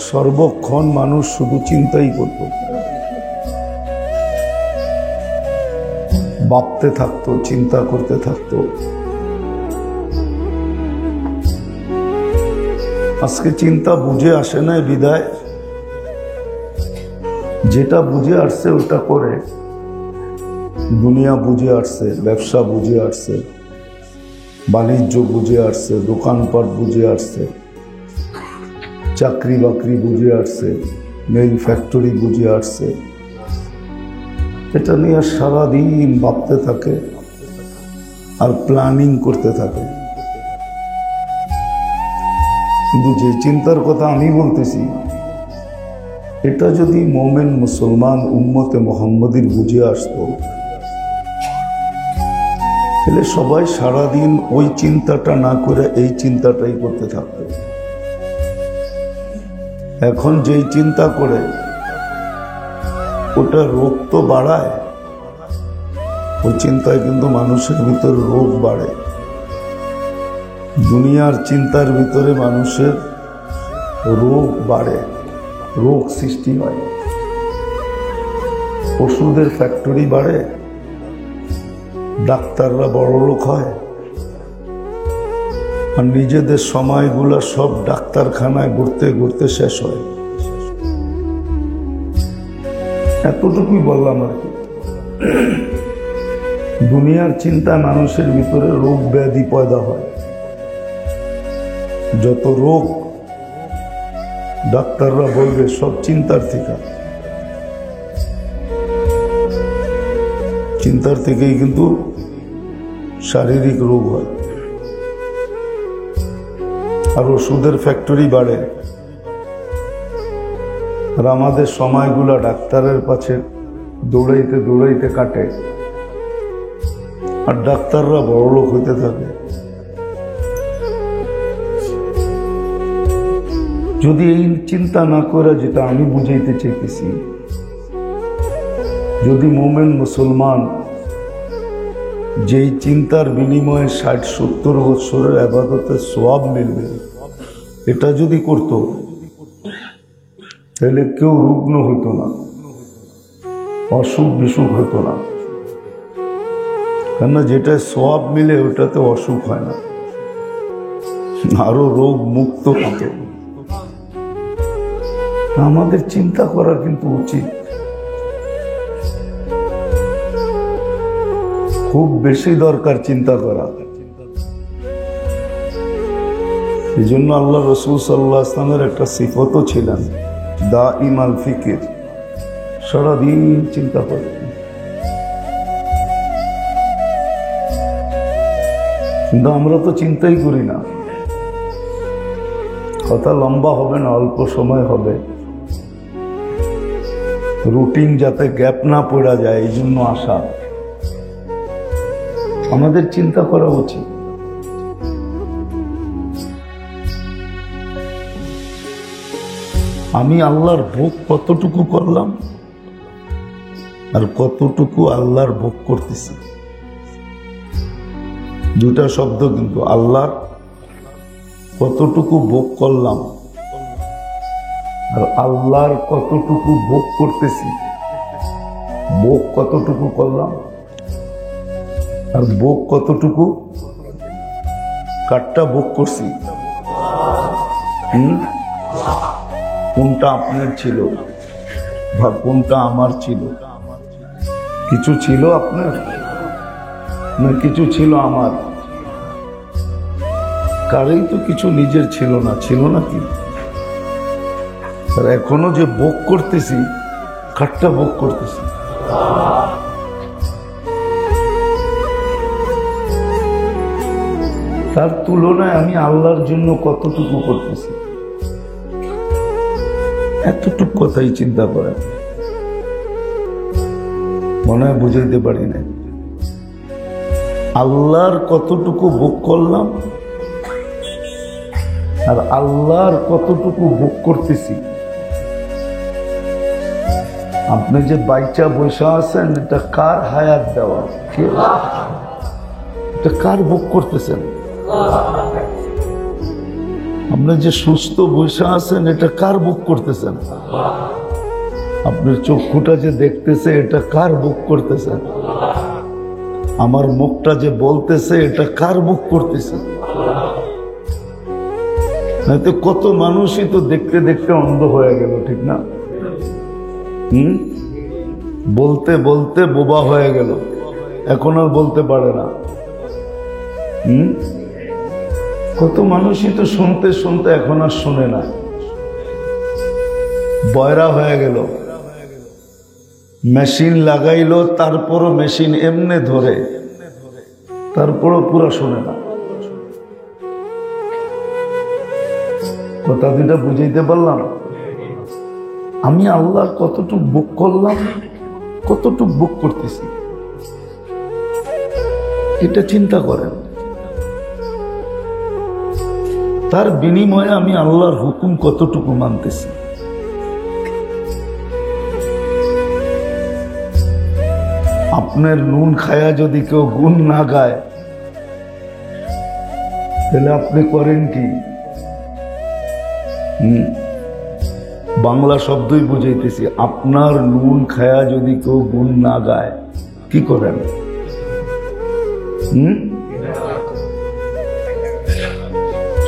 সর্বক্ষণ মানুষ শুধু চিন্তাই করত, ভাবতে থাকতো, চিন্তা করতে থাকতো। আজকে চিন্তা বুঝে আসে না বিদায় যেটা বুঝে আসছে ওটা করে। দুনিয়া বুঝে আসছে, ব্যবসা বুঝে আসছে, বাণিজ্য বুঝে আসছে, দোকানপাট বুঝে আসছে, চাকরি বাকরি বুঝে আসছে, মিল ফ্যাক্টরি বুঝে আসছে। এটা নিয়ে সারাদিন ভাবতে থাকে আর প্ল্যানিং করতে থাকে। কিন্তু যে চিন্তার কথা আমি বলতেছি, এটা যদি মোমেন মুসলমান উম্মতে মুহাম্মদীর বুঝে আসতো তাহলে সবাই সারাদিন ওই চিন্তাটা না করে এই চিন্তাটাই করতে থাকতো। এখন যেই চিন্তা করে ওটা রোগ তো বাড়ায়, ওই চিন্তায় কিন্তু মানুষের ভিতর রোগ বাড়ে। দুনিয়ার চিন্তার ভিতরে মানুষের রোগ বাড়ে, রোগ সৃষ্টি হয়, ওষুধের ফ্যাক্টরি বাড়ে, ডাক্তাররা বড় লোক হয়, আর নিজেদের সময়গুলো সব ডাক্তারখানায় ঘুরতে ঘুরতে শেষ হয়। এতটুকুই বললাম আর কি। দুনিয়ার চিন্তা মানুষের ভিতরে রোগ ব্যাধি পয়দা হয়। যত রোগ ডাক্তাররা বলবে সব চিন্তার থেকে, চিন্তার থেকেই কিন্তু শারীরিক রোগ হয়। আর ওষুধের ফ্যাক্টরি বাড়ে, আর আমাদের সময়গুলো ডাক্তারের পাশে দৌড়াইতে দৌড়াইতে কাটে, আর ডাক্তাররা বড়লোক হইতে থাকে। যদি এই চিন্তা না করে, যেটা আমি বুঝাইতে চাইতেছি, যদি মোমেন মুসলমান যেই চিন্তার বিনিময়ে 60-70 বছরের ইবাদতের সওয়াব মিলবে, এটা যদি করত তাহলে কেউ রুগ্ন হইতো না, অসুখ বিসুখ হতো না। কেননা যেটা সওয়াব মিলে ওটাতে অসুখ হয় না, আরো রোগ মুক্ত হতো। আমাদের চিন্তা করা কিন্তু উচিত, খুব বেশি দরকার চিন্তা করা। এই জন্য আল্লাহ রসুল সাল্লাল্লাহু আলাইহি ওয়াসাল্লামের একটা সিফতও ছিলেন, দাইমাল ফিকির, সারাদিন চিন্তা করে। কিন্তু আমরা তো চিন্তাই করি না। কথা লম্বা হবে না, অল্প সময় হবে। রুটিন যাতে গ্যাপ না পড়া যায় এই জন্য আসা। আমাদের চিন্তা করা উচিত। আমি আল্লাহর ভোগ কতটুকু করলাম আর কতটুকু আল্লাহর ভোগ করতেছি, দুটা শব্দ কিন্তু। আল্লাহর কতটুকু ভোগ করলাম আর আল্লাহর কতটুকু ভোগ করতেছি। ভোগ কতটুকু করলাম আর ভোগ কতটুকু, কারটা ভোগ করছি, কোনটা আপনার ছিল বা কোনটা আমার ছিল? কিছু ছিল আপনার না কিছু ছিল আমার? কারই তো কিছু নিজের ছিল না, ছিল নাকি? আর এখনো যে ভোগ করতেছি, কারটা ভোগ করতেছি? তার তুলনায় আমি আল্লাহর জন্য কতটুকু করতেছি, এতটুকু কথাই চিন্তা করেন। মনে হয় বুঝাইতে পারি না। আল্লাহর কতটুকু ভোগ করলাম আর আল্লাহর কতটুকু ভোগ করতেছি। আপনি যে বাইচা বৈশা আছেন, এটা কার হায়াত দেওয়া? এটা কার ভোগ করতেছেন? আপনি যে সুস্থ বৈশা আছেন, এটা কার ভোগ করতেছেন? আপনার চক্ষুটা যে দেখতেছে, এটা কার ভোগ করতেছেন? আমার মুখটা যে বলতেছে, এটা কার ভোগ করতেছে? নয়তো কত মানুষই তো দেখতে দেখতে অন্ধ হয়ে গেল, ঠিক না? বলতে বলতে বোবা হয়ে গেল, এখন আর বলতে পারে না। কত মানুষই তো শুনতে শুনতে এখন আর শুনে না, বয়রা হয়ে গেল। মেশিন লাগাইলো, তারপরও মেশিন এমনে ধরে, তারপরও পুরা শুনে না। কথা দুটা বুঝাইতে পারলাম? আমি আল্লাহর কতটুকু ভোগ করলাম, কতটুকু ভোগ করতেছি, এটা চিন্তা করেন। তার বিনিময়ে আমি আল্লাহর হুকুম কতটুকু মানতেছি। আপনার নুন খায়া যদি কেউ গুণ না গায়, তাহলে আপনি করেন কি? বাংলা শব্দই বুঝাইতেছি। আপনার নুন খায়া যদি কেউ গুণ না গায়, কি করেন?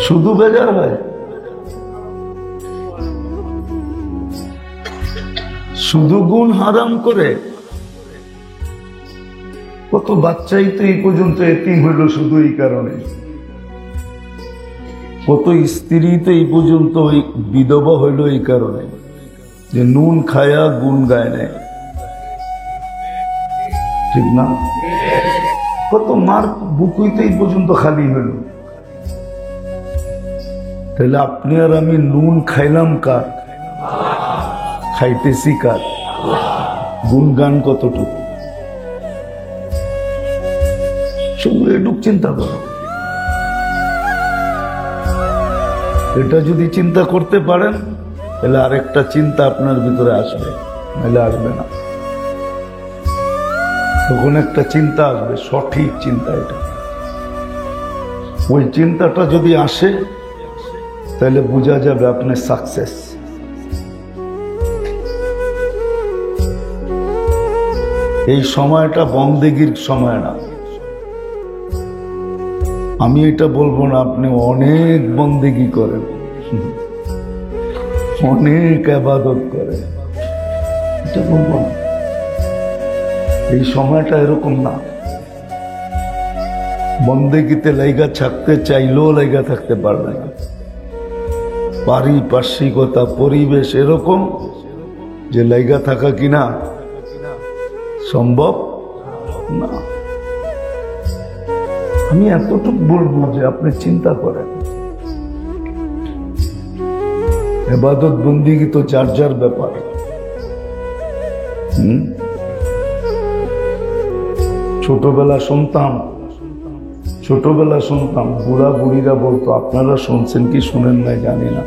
শুধু বেজার হয়, শুধু গুণ হারাম করে। কত বাচ্চাই তো এই পর্যন্ত এতিম হইল শুধু এই কারণে। কত স্ত্রী তো এই পর্যন্ত বিধবা হইল এই কারণে যে নুন খায়া গুণ গায় নেয়, ঠিক না? কত মার বুকুই তো এই পর্যন্ত খালি হইল। তাহলে আপনি আর আমি নুন খাইলাম কার? খাইতেছি কার? গুণগান কতটুকু? শুধু এটুক চিন্তা করো। এটা যদি চিন্তা করতে পারেন, তাহলে আরেকটা চিন্তা আপনার ভিতরে আসবে, নাহলে আসবে না। তখন একটা চিন্তা আসবে, সঠিক চিন্তা। এটা ওই চিন্তাটা যদি আসে, তাহলে বোঝা যাবে আপনি সাকসেস। এই সময়টা বন্দেগীর সময় না, আমি এটা বলবো না আপনি অনেক বন্দেগী করেন, অনেক ইবাদত করেন, এটা বলবো না। এই সময়টা এরকম না। বন্দেগীতে লাইগা থাকতে চাইলেও লাইগা থাকতে পারবে না। পারিপার্শ্বিকতা, পরিবেশ এরকম যে লাইগা থাকা কিনা সম্ভব না। আমি এতটুকু বলবো যে আপনি চিন্তা করেন, ইবাদত বন্দেগী তো যার যার ব্যাপার। ছোটবেলা শুনতাম বুড়া বুড়িরা বলতো, আপনারা শুনছেন কি শুনেন নাই জানি না,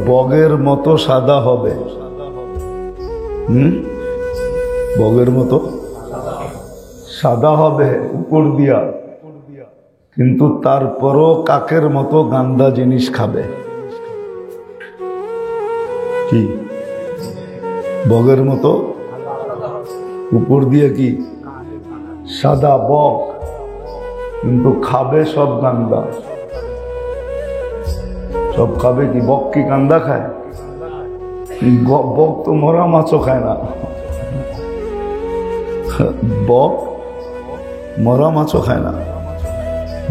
বগের মতো সাদা হবে। বগের মতো সাদা হবে উপর দিয়া, কিন্তু তারপরও কাকের মতো গান্দা জিনিস খাবে। কি বগের মতো উপর দিয়ে কি সাদা বগ, কিন্তু খাবে সব গান্দা। সব খাবে কি? বক কি গান্দা খায়? বক তো মরা মাছও খায় না। বক মরা মাছও খায় না,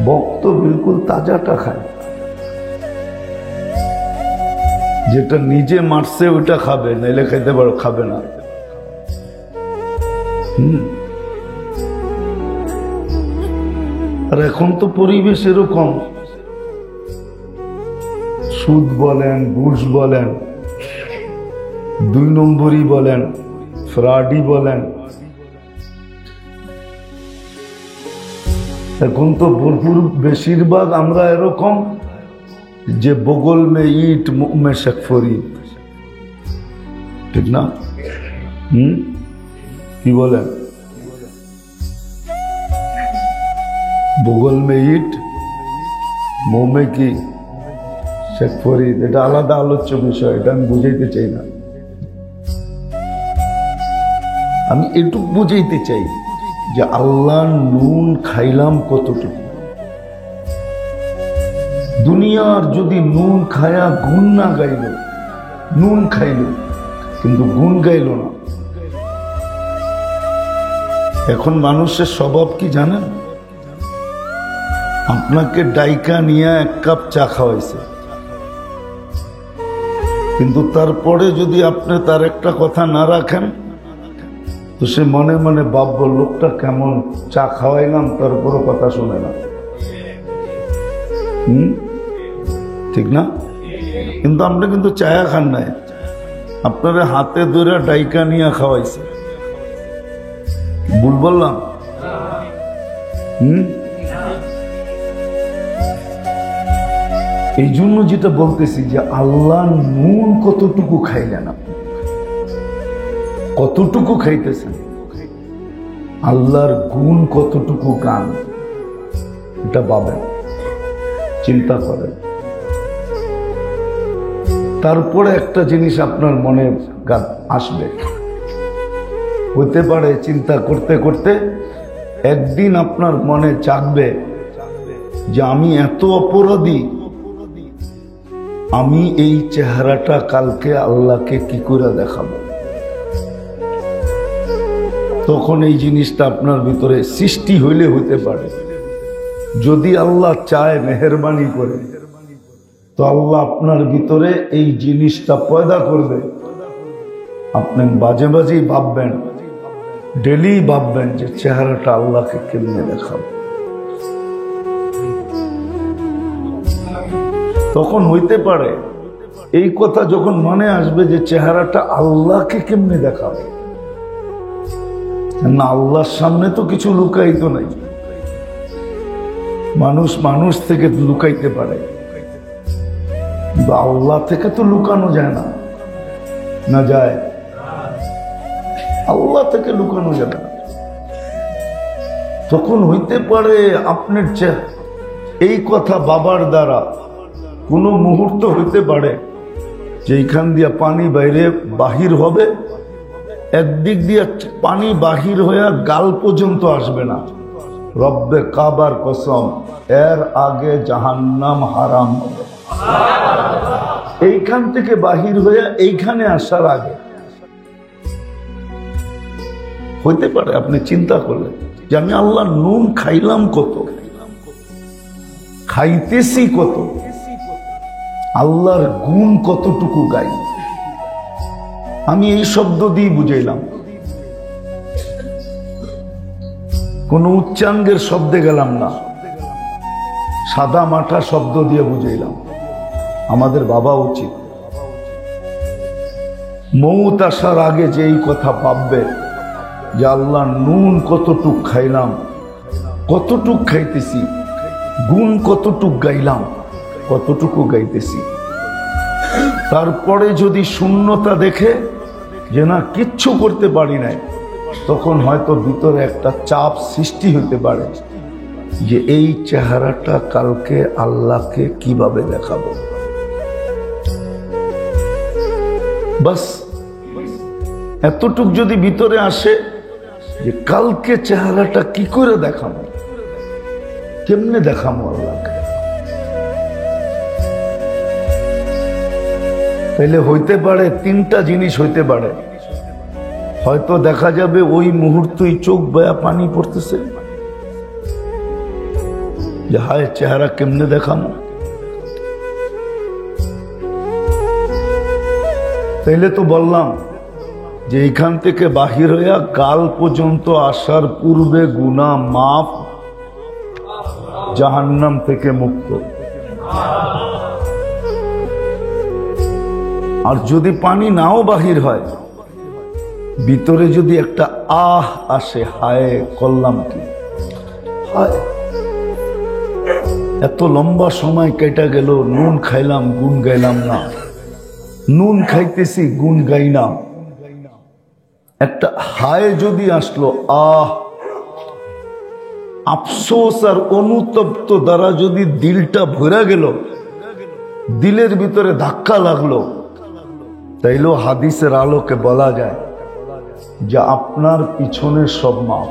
বক তো বিলকুল তাজাটা খায়। যেটা নিজে মারছে ওইটা খাবে, নাইলে খাইতে পারো, খাবে না। আর এখন তো পরিবেশ এরকম, সুদ বলেন, ঘুষ বলেন, 2 নম্বরই বলেন, ফ্রডই বলেন, এখন তো ভরপুর বেশিরভাগ আমরা এরকম যে বগল মে ইট মুখ মে শেখফরি, ঠিক না? কি বলেন? বগল মে ইট মুখ মে কি শেখফরি। এটা আলাদা আলোচ্য বিষয়, এটা আমি বুঝাইতে চাই না। আমি এটুক বুঝাইতে চাই যে আল্লাহ নুন খাইলাম কতটুকু। দুনিয়ার যদি নুন খায়া গুণ না গাইল, নুন খাইল কিন্তু গুণ গাইল না। এখন মানুষের স্বভাব কি জানেন? আপনাকে ডাইকা নিয়ে 1 কাপ চা খাওয়াইছে, কিন্তু তারপরে যদি আপনি তার একটা কথা না রাখেন তো সে মনে মনে ভাববো লোকটা কেমন, চা খাওয়াইলাম তারপরও কথা শুনে না। ঠিক না? কিন্তু আপনি কিন্তু চায়া খান নাই, আপনারা হাতে ধরে ডাইকা নিয়ে খাওয়াইছে। ভুল বললাম? এই জন্য যেটা বলতেছি যে আল্লাহ নুন কতটুকু খাইলেন, আপনি কতটুকু খাইতেছেন, আল্লাহর গুণ কতটুকু গান, এটা ভাবেন, চিন্তা করেন। তারপরে একটা জিনিস আপনার মনে আসবে, হতে পারে চিন্তা করতে করতে একদিন আপনার মনে জাগবে যে আমি এত অপরাধী, আমি এই চেহারাটা কালকে আল্লাহকে কি করে দেখাবো। তখন এই জিনিসটা আপনার ভিতরে সৃষ্টি হইলে হইতে পারে। যদি আল্লাহ চায় মেহেরবানি করে তো আল্লাহ আপনার ভিতরে এই জিনিসটা পয়দা করবে। আপনি বাজে বাজেই ভাববেন, ডেলি ভাববেন যে চেহারাটা আল্লাহকে কেমনে দেখাবো। তখন হইতে পারে এই কথা যখন মনে আসবে যে চেহারাটা আল্লাহকে কেমনে দেখাবে, না আল্লাহর সামনে তো কিছু লুকাইতো নাই। মানুষ মানুষ থেকে লুকাইতে পারে, কিন্তু আল্লাহ থেকে তো লুকানো যায় না, না যায়? আল্লাহ থেকে লুকানো যাবে না। তখন হইতে পারে আপনার এই কথা বাবার দ্বারা কোন মুহূর্ত হইতে পারে যে এইখান দিয়া পানি বাইরে বাহির হবে, একদিক দিয়ে পানি বাহির হইয়া গাল পর্যন্ত আসবে না, রব্বে কাবার কসম, এর আগে জাহান্নাম হারাম হবে। এইখান থেকে বাহির হয়ে এইখানে আসার আগে হইতে পারে আপনি চিন্তা করলেন যে আমি আল্লাহ নুন খাইলাম কত, খাইতেছি কত, আল্লাহর গুণ কতটুকু গাই। আমি এই শব্দ দিয়ে বুঝাইলাম, কোন উচ্চাঙ্গের শব্দে গেলাম না, সাদা মাঠা শব্দ দিয়ে বুঝাইলাম। আমাদের ভাবা উচিত মৌত আসার আগে যে এই কথা ভাববে যে আল্লাহ নুন কতটুক খাইলাম, কতটুক খাইতেছি, গুণ কতটুক গাইলাম, কতটুকু গাইতেছি। তারপরে যদি শূন্যতা দেখে যে না কিচ্ছু করতে পারি নাই, তখন হয়তো ভিতরে একটা চাপ সৃষ্টি হতে পারে যে এই চেহারাটা কালকে আল্লাহকে কিভাবে দেখাবো। বাস এতটুক যদি ভিতরে আসে যে কালকে চেহারাটা কি করে দেখাবো, কেমনে দেখাবো আল্লাহকে, তাইলে হইতে পারে তিনটা জিনিস হইতে পারে। হয়তো দেখা যাবে ওই মুহূর্তেই চোখ বয়া পানি পড়তেছে যে হায় চেহারা কেমনে দেখাবো। তাইলে তো বললাম যে এইখান থেকে বাহির হইয়া কাল পর্যন্ত আসার পূর্বে গুনাহ মাফ, জাহান্নাম থেকে মুক্ত। আর যদি পানি নাও বাহির হয়, ভিতরে যদি একটা আহ আসে, হায় করলাম কি, হায় এত লম্বা সময় কেটে গেল, নুন খাইলাম গুণ গাইলাম না, নুন খাইতেছি গুণ গাই না। একটা হায় যদি আসলো, আহ আফসোস আর অনুতপ্ত দ্বারা যদি দিলটা ভরে গেল, দিলের ভিতরে ধাক্কা লাগলো, তাইলেও হাদিসের আলোকে বলা যায় যে আপনার পিছনে সব মাপ।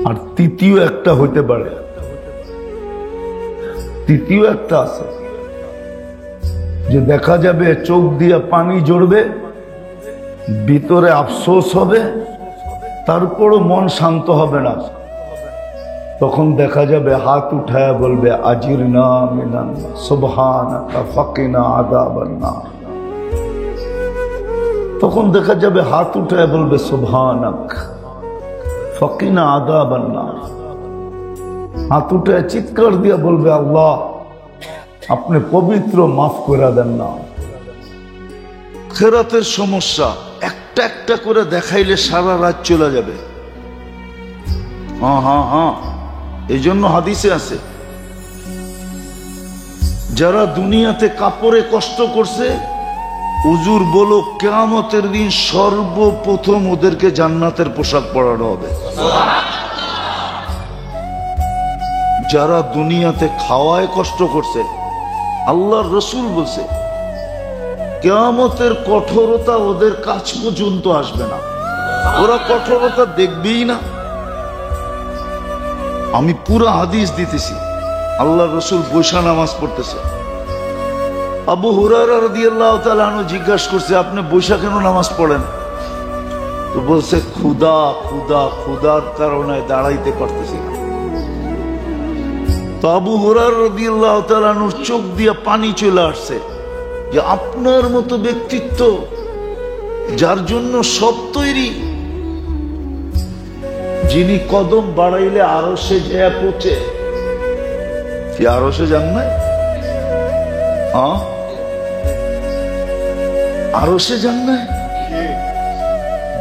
আর তৃতীয় একটা হইতে পারে, তৃতীয় একটা আছে যে দেখা যাবে চোখ দিয়া পানি জড়বে, ভিতরে আফসোস হবে, তারপরও মন শান্ত হবে না। তখন দেখা যাবে হাত উঠায়া বলবে আজিরনা মিনান সুবহানাকা ফাকিনা আযাবান নার। তখন দেখা যাবে হাত উঠায়া বলবে সুবহানাক ফাকিনা আযাবান নার। হাত উঠায় চিৎকার দিয়া বলবে আল্লাহ আপনি পবিত্র, মাফ করে দেন না। খেরাতের সমস্যা একটা একটা করে দেখাইলে সারা রাত চলে যাবে। হ্যাঁ হ্যাঁ হ্যাঁ, এই জন্য হাদিসে আছে যারা দুনিয়াতে কাপড়ে কষ্ট করছে, হুজুর বলো কিয়ামতের দিন সর্বপ্রথম ওদেরকে জান্নাতের পোশাক পরানো হবে। যারা দুনিয়াতে খাওয়ায় কষ্ট করছে, আল্লাহর রসুল বলছে কিয়ামতের কঠোরতা ওদের কাছ পর্যন্ত আসবে না, ওরা কঠোরতা দেখবেই না। আমি পুরো হাদিস দিতেছি, আল্লাহর রসুল বৈশা নামাজ পড়তেছে। আবু হুরায়রা রাদিয়াল্লাহু তাআলা আনহু জিজ্ঞাসা করছে আপনি বৈশা কেন নামাজ পড়েন? তো বলছে ক্ষুধা ক্ষুধা, ক্ষুধার কারণে দাঁড়াইতে পারতেছি না। তো আবু হুরায়রা রাদিয়াল্লাহু তাআলা আনহুর চোখ দিয়ে পানি চলে আসছে যে আপনার মতো ব্যক্তিত্ব যার জন্য সব তৈরি, যিনি কদম বাড়াইলে আরশে যেয়া পৌঁছে, কি আরশে যান না? আরশে যান না?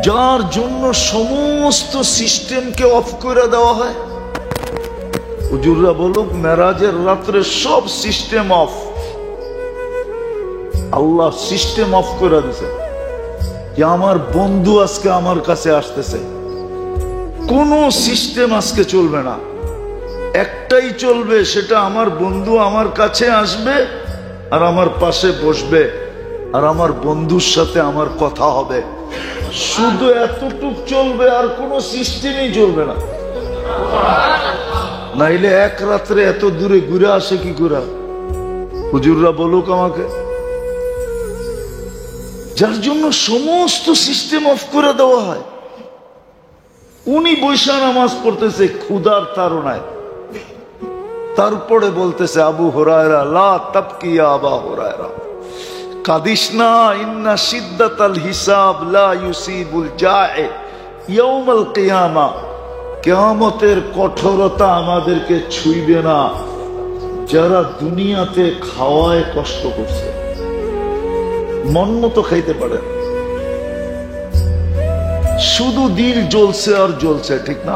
যার জন্য সমস্ত সিস্টেমকে অফ করে দেওয়া হয়। হুজুররা বলুক মেরাজের রাত্রে সব system of, Allah system of করে দিছে যে আমার বন্ধু আজকে আমার কাছে আসতেছে, কোন সিস্টেম আজকে চলবে না, একটাই চলবে, সেটা আমার বন্ধু আমার কাছে আসবে আর আমার পাশে বসবে আর আমার বন্ধুর সাথে আমার কথা হবে। শুধু এতটুক চলবে, আর কোনো সিস্টেমই চলবে না। নাইলে এক রাত্রে এত দূরে ঘুরে আসে কি করে? হুজুররা বলুক আমাকে। যার জন্য সমস্ত সিস্টেম অফ করে দেওয়া হয়। উনি বৈশা নামাজ পড়তেছে ক্ষুধার তাড়নায়, তারপরে বলতেছে আবু হুরায়রা লা তাবকি ইয়া আবা হুরায়রা, কাদিস না, ইন্না শিদ্দাতাল হিসাব লা ইউসিবুল জায়ে ইয়াউমাল কিয়ামা, কিয়ামতের কঠোরতা আমাদেরকে ছুঁইবে না যারা দুনিয়াতে খাওয়ায় কষ্ট করছে, মন মতো খাইতে পারে, শুধু দিল জ্বলছে আর জ্বলছে, ঠিক না?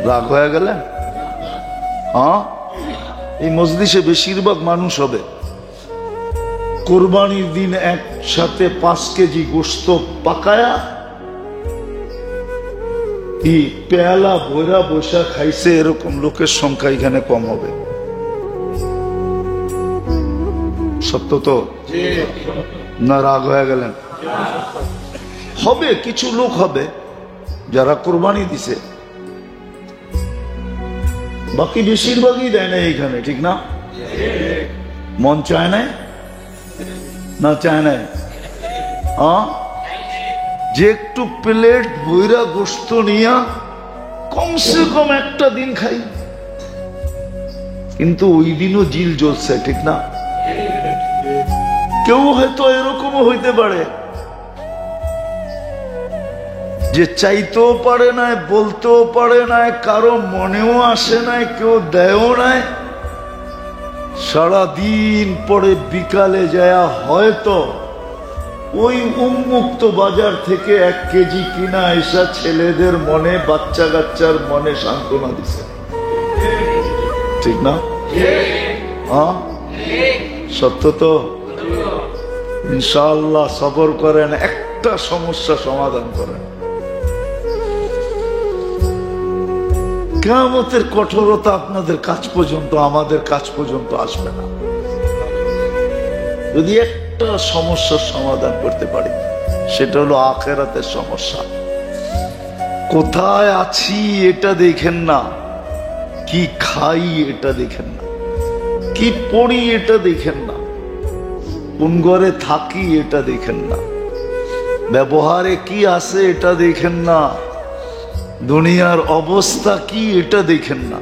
রাগ হয়ে গেলেন? হ্যাঁ, এই মজলিসে বেশিরভাগ মানুষ হবে কোরবানির দিন একসাথে 5 কেজি গোশত পাকায়া পেয়ালা ভৈরা বসা খাইছে, এরকম লোকের সংখ্যা এখানে কম হবে। সত্য তো না? রাগ হয়ে গেলেন? হবে, কিছু লোক হবে যারা কোরবানি দিছে, বাকি বেশিরভাগই দেয় না এইখানে, ঠিক না? মন চায় না, না চায় না? যে একটু প্লেট বইরা গোশত নিয়া কমসে কম একটা দিন খাই, কিন্তু ওই দিনও জিল জ্বলছে, ঠিক না? কেউ হয়তো এরকমও হইতে পারে যে চাইতেও পারে না, বলতেও পারে না, কারো মনেও আসে নাই, কেউ দেয়ও নাই, সারাদিন পরে বিকালে যায় হয়তো ওই উন্মুক্ত বাজার থেকে 1 কেজি কিনা এসা ছেলেদের মনে, বাচ্চা কাচ্চার মনে সান্ত্বনা দিছে, ঠিক না? হ্যাঁ, সত্য তো? ইনশাআল্লাহ সবর করেন, একটা সমস্যা সমাধান করেন, কিয়ামতের কঠোরতা আপনাদের কাছ পর্যন্ত, আমাদের কাছ পর্যন্ত আসবে না যদি একটা সমস্যার সমাধান করতে পারি। সেটা হলো আখিরাতের সমস্যা। কোথায় আছি এটা দেখেন না, কি খাই এটা দেখেন না, কি পড়ি এটা দেখেন না, কোন ঘরে থাকি এটা দেখেন না, ব্যবহারে কি আছে এটা দেখেন না, দুনিয়ার অবস্থা কি এটা দেখেন না,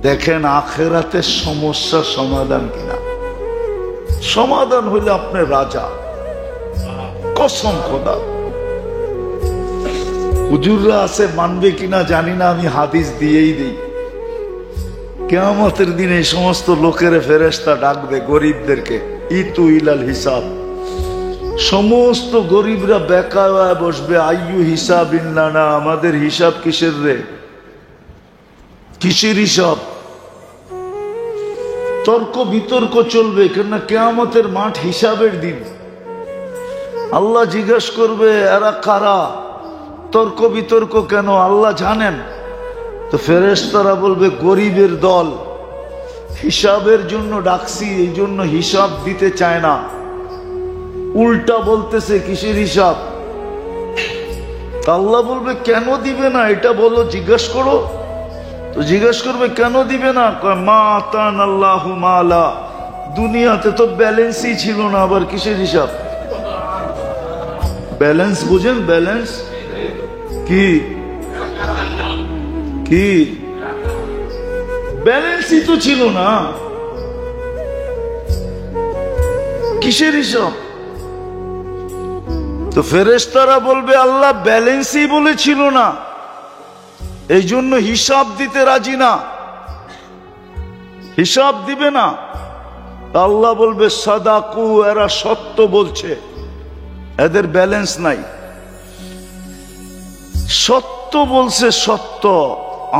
দেখেন আখিরাতের সমস্যা সমাধান কিনা। সমাধান হইলে আপনি রাজা, কসম খোদা। হুজুররা আছে, মানবে কিনা জানি না, আমি হাদিস দিয়েই দিই। কিয়ামতের দিনে এই সমস্ত লোকের ফেরেশতা ডাকবে গরিবদেরকে, ইতু ইলাল হিসাব। সমস্ত গরিবরা বেকার হয়ে বসবে, আইয়ু হিসাব ইল্লানা, আমাদের হিসাব কিসের রে? কিসের হিসাব? তর্ক বিতর্ক চলবে, কেন কিয়ামতের মাঠ হিসাবের দিন। আল্লাহ জিজ্ঞাসা করবে এরা কারা, তর্ক বিতর্ক কেন? আল্লাহ জানেন। তো ফেরেশতারা বলবে গরিবের দল, হিসাবের জন্য ডাকছি, এই জন্য হিসাব দিতে চায় না, উল্টা বলতেছে কিসের হিসাব। আল্লাহ বলবে কেন দিবে না এটা বলো, জিজ্ঞাসা করো। তো জিজ্ঞাসা করবে কেন দিবে না? মা আতান আল্লাহু মালা, দুনিয়াতে তো ব্যালেন্সই ছিল না, আবার কিসের হিসাব? ব্যালেন্স বুঝেন? ব্যালেন্স কি? কি ব্যালেন্সই তো ছিল না, কিসের হিসাব? তো ফেরেশতারা বলবে আল্লাহ ব্যালেন্সই বলেছিল না, এই জন্য হিসাব দিতে রাজি না, হিসাব দিবে না। আল্লাহ বলবে সাদাকু, এরা সত্য বলছে, এদের ব্যালেন্স নাই, সত্য বলছে, সত্য।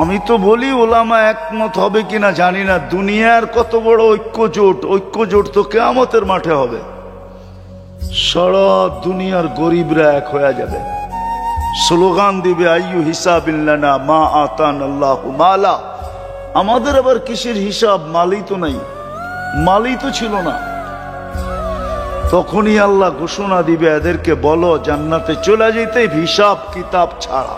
আমি তো বলি ওলামা একমত হবে কিনা জানি না, দুনিয়ার কত বড় ঐক্যজোট, ঐক্যজোট তো কিয়ামতের মাঠে হবে। সারা দুনিয়ার গরিবরা এক হয়ে যাবে, স্লোগান দিবে আইয়ু হিসাবিল্লানা মা আতান আল্লাহু মালা। আমাদের আবার কিসের হিসাব? মালই তো নাই, মালই তো ছিল না। তখনই আল্লাহ ঘোষণা দিবে এদেরকে বলো জান্নাতে চলে যেতে হিসাব কিতাব ছাড়া।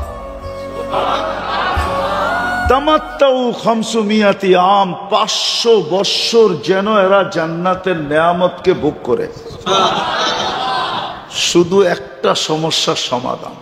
তামাত্তাউ 500 আম, 500 বৎসর যেন এরা জান্নাতের নেয়ামতকে ভোগ করে। শুধু একটা সমস্যার সমাধান,